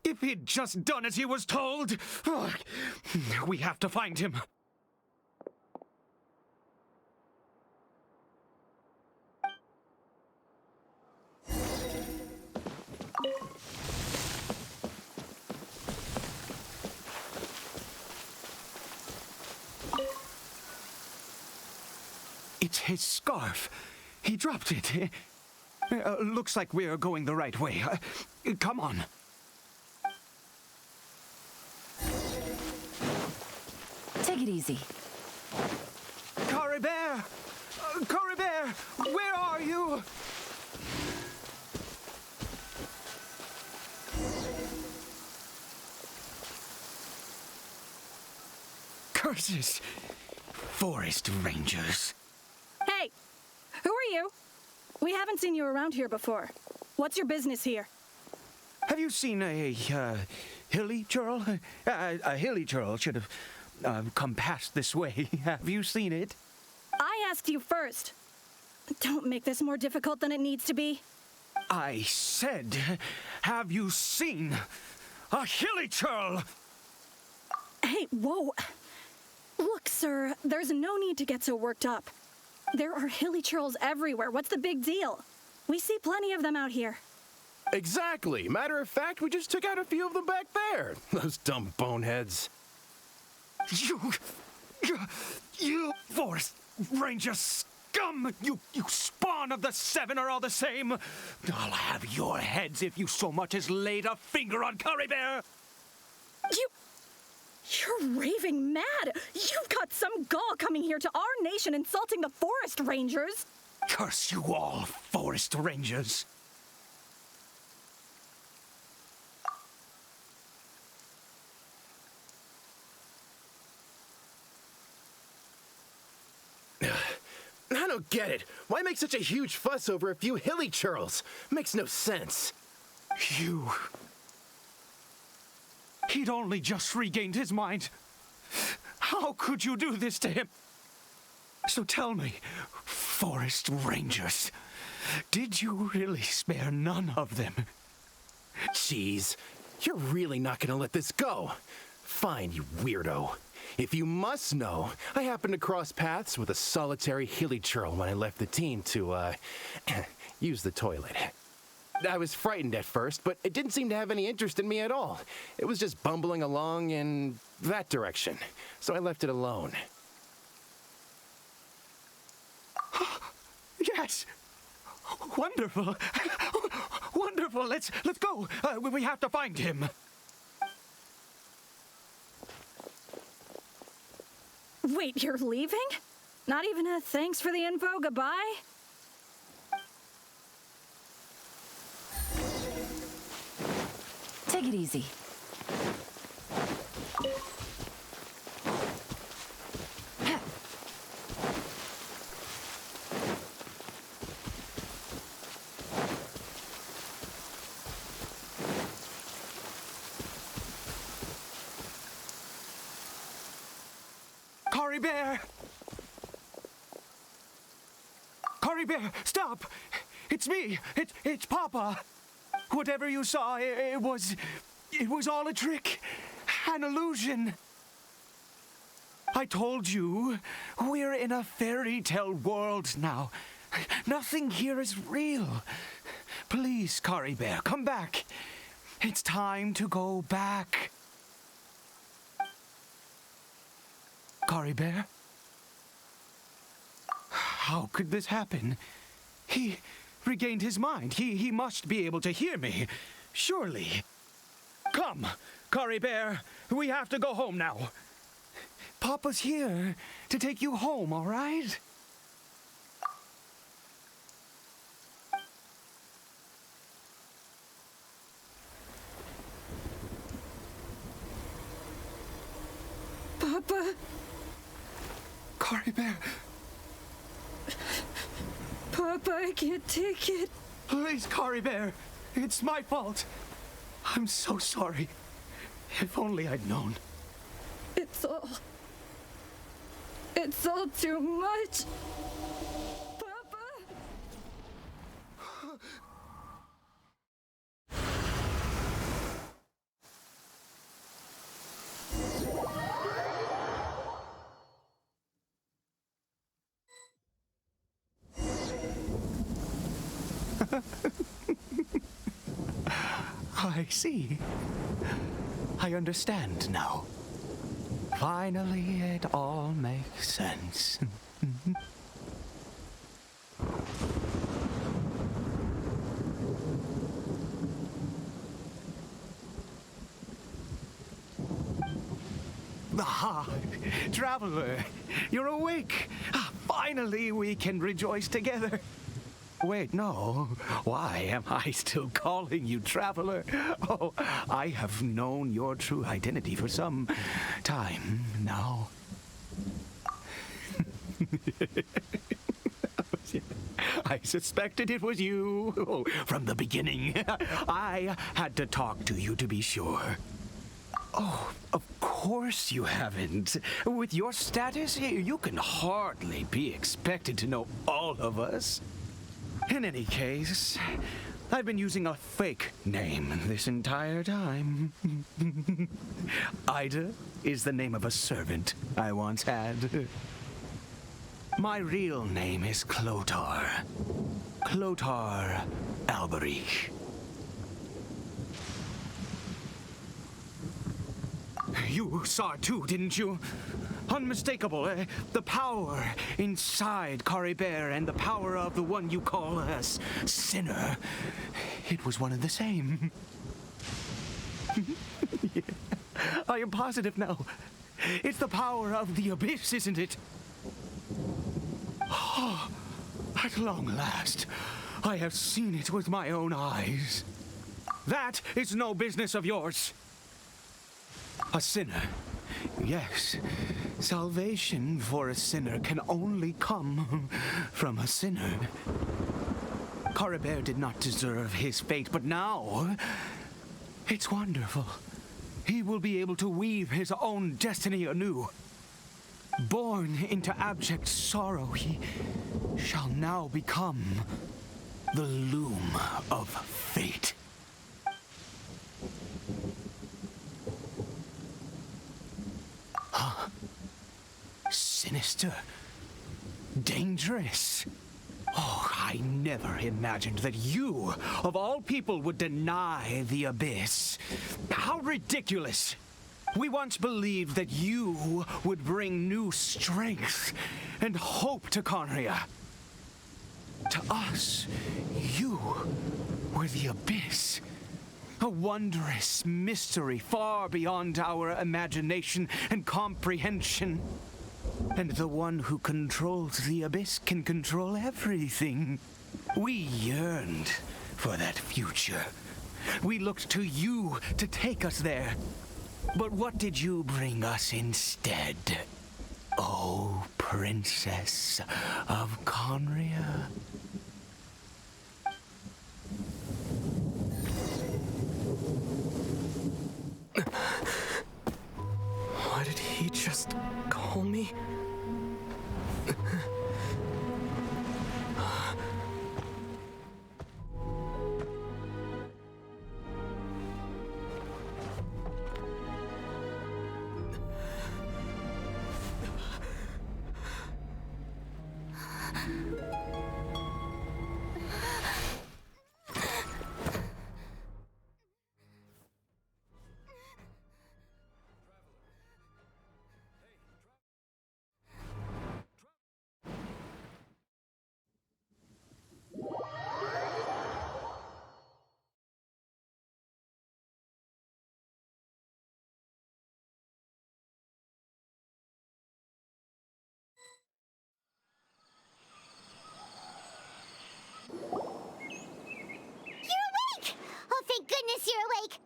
Speaker 8: If he'd just done as he was told! We have to find him. It's his scarf. He dropped it. Looks like we're going the right way. Come on.
Speaker 7: Take it easy.
Speaker 8: Cariberto! Cariberto! Where are you? Curses! Forest rangers.
Speaker 12: Hey! Who are you? We haven't seen you around here before. What's your business here?
Speaker 8: Have you seen a hilichurl? A hilichurl should have come past this way. Have you seen it?
Speaker 12: I asked you first. Don't make this more difficult than it needs to be.
Speaker 8: I said, have you seen a hilichurl?
Speaker 12: Hey, whoa. Look, sir, there's no need to get so worked up. There are hilichurls everywhere. What's the big deal? We see plenty of them out here.
Speaker 13: Exactly. Matter of fact, we just took out a few of them back there. Those dumb boneheads.
Speaker 8: You forest ranger scum! You spawn of the seven are all the same. I'll have your heads if you so much as laid a finger on Cariberto.
Speaker 12: You're raving mad. You've got some gall coming here to our nation insulting the forest rangers.
Speaker 8: Curse you all, forest rangers.
Speaker 13: I don't get it. Why make such a huge fuss over a few hilichurls? Makes no sense.
Speaker 8: He'd only just regained his mind. How could you do this to him? So tell me, forest rangers, did you really spare none of them?
Speaker 13: Jeez, you're really not gonna let this go. Fine, you weirdo. If you must know, I happened to cross paths with a solitary hilichurl when I left the team to, use the toilet. I was frightened at first, but it didn't seem to have any interest in me at all. It was just bumbling along in that direction, so I left it alone.
Speaker 8: Yes! Wonderful! Wonderful! Let's go! We have to find him!
Speaker 12: Wait, you're leaving? Not even a thanks for the info, goodbye?
Speaker 7: Take it easy.
Speaker 8: Cariberto, stop! It's me! It's Papa! Whatever you saw, it was all a trick, an illusion. I told you, we're in a fairy tale world now. Nothing here is real. Please, Cariberto, come back. It's time to go back. Cariberto? How could this happen? He regained his mind. He must be able to hear me. Surely. Come, Cariberto. We have to go home now. Papa's here to take you home, all right?
Speaker 12: Papa.
Speaker 8: Cariberto.
Speaker 12: Papa, I can't take it.
Speaker 8: Please, Cariberto. It's my fault. I'm so sorry. If only I'd known.
Speaker 12: It's all too much. Papa!
Speaker 8: I see. I understand now. Finally, it all makes sense. Ah, traveler, you're awake. Finally, we can rejoice together. Wait, no. Why am I still calling you traveler? Oh, I have known your true identity for some time now. That was I suspected it was you from the beginning. I had to talk to you to be sure. Oh, of course you haven't. With your status, you can hardly be expected to know all of us. In any case, I've been using a fake name this entire time. Ida is the name of a servant I once had. My real name is Clotar. Clotar Alberich. You saw it too, didn't you? Unmistakable, the power inside Cariberto and the power of the one you call a sinner. It was one and the same. Yeah, I am positive now. It's the power of the abyss, isn't it? Oh, at long last, I have seen it with my own eyes. That is no business of yours. A sinner. Yes, salvation for a sinner can only come from a sinner. Cariberto did not deserve his fate, but now it's wonderful. He will be able to weave his own destiny anew. Born into abject sorrow, he shall now become the loom of fate. Sinister. Dangerous. Oh, I never imagined that you, of all people, would deny the abyss. How ridiculous! We once believed that you would bring new strength and hope to Conria. To us, you were the abyss. A wondrous mystery far beyond our imagination and comprehension. And the one who controls the abyss can control everything. We yearned for that future. We looked to you to take us there. But what did you bring us instead? Oh, Princess of Conria.
Speaker 10: Why did he just call me?
Speaker 3: Thank goodness you're awake!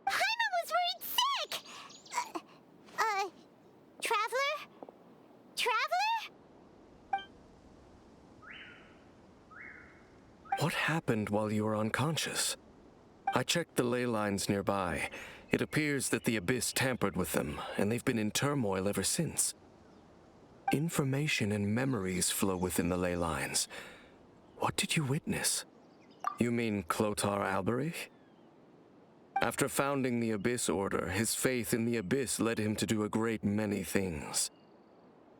Speaker 3: Paimon was worried sick! Traveler? Traveler?
Speaker 1: What happened while you were unconscious? I checked the ley lines nearby. It appears that the abyss tampered with them, and they've been in turmoil ever since. Information and memories flow within the ley lines. What did you witness? You mean Clotar Alberich? After founding the Abyss Order, his faith in the Abyss led him to do a great many things.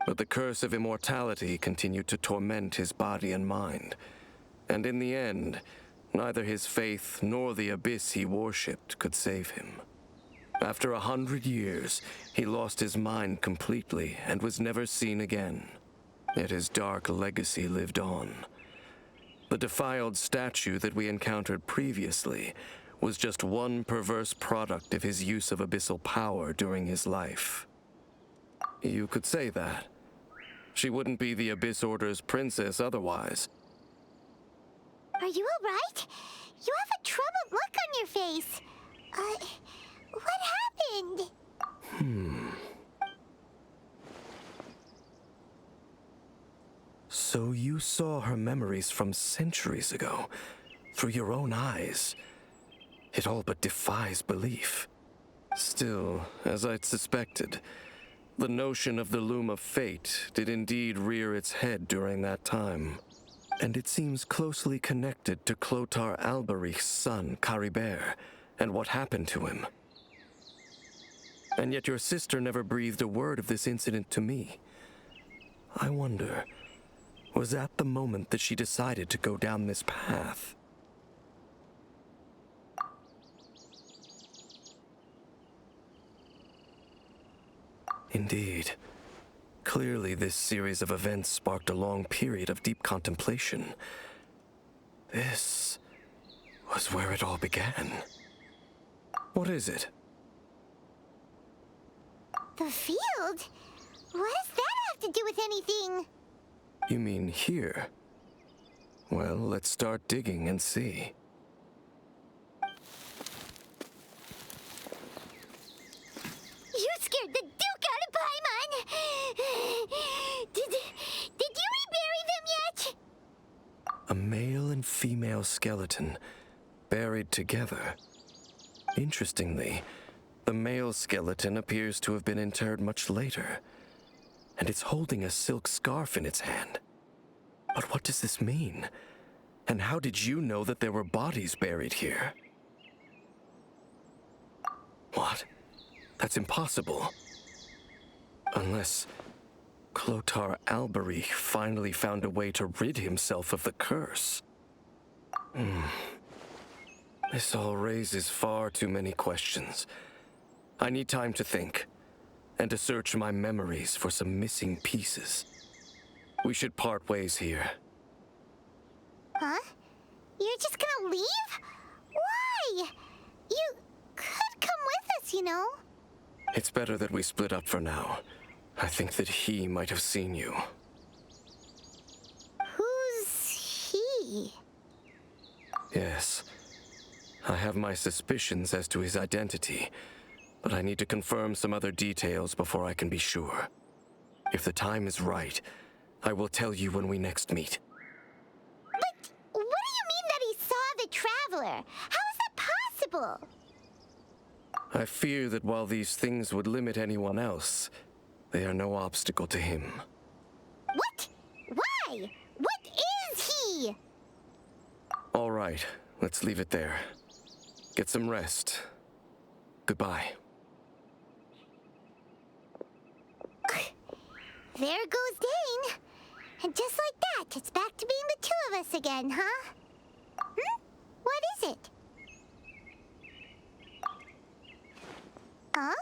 Speaker 1: But the curse of immortality continued to torment his body and mind. And in the end, neither his faith nor the Abyss he worshipped could save him. After 100 years, he lost his mind completely and was never seen again. Yet his dark legacy lived on. The defiled statue that we encountered previously was just one perverse product of his use of abyssal power during his life. You could say that. She wouldn't be the Abyss Order's princess otherwise.
Speaker 3: Are you all right? You have a troubled look on your face. What happened?
Speaker 1: So you saw her memories from centuries ago, through your own eyes. It all but defies belief. Still, as I'd suspected, the notion of the loom of fate did indeed rear its head during that time. And it seems closely connected to Clotar Alberich's son, Caribert, and what happened to him. And yet your sister never breathed a word of this incident to me. I wonder, was that the moment that she decided to go down this path? Indeed. Clearly, this series of events sparked a long period of deep contemplation. This was where it all began. What is it?
Speaker 3: The field? What does that have to do with anything?
Speaker 1: You mean here? Well, let's start digging and see.
Speaker 3: You scared the Duke out of Paimon! Did you rebury them yet?
Speaker 1: A male and female skeleton, buried together. Interestingly, the male skeleton appears to have been interred much later, and it's holding a silk scarf in its hand. But what does this mean? And how did you know that there were bodies buried here? What? That's impossible. Unless Clotar Alberich finally found a way to rid himself of the curse. This all raises far too many questions. I need time to think, and to search my memories for some missing pieces. We should part ways here.
Speaker 3: Huh? You're just gonna leave? Why? You could come with us, you know.
Speaker 1: It's better that we split up for now. I think that he might have seen you.
Speaker 3: Who's he?
Speaker 1: Yes. I have my suspicions as to his identity, but I need to confirm some other details before I can be sure. If the time is right, I will tell you when we next meet.
Speaker 3: But what do you mean that he saw the Traveler? How is that possible?
Speaker 1: I fear that while these things would limit anyone else, they are no obstacle to him.
Speaker 3: What? Why? What is he?
Speaker 1: All right, let's leave it there. Get some rest. Goodbye.
Speaker 3: There goes Dane. And just like that, it's back to being the two of us again, huh? What is it? Huh?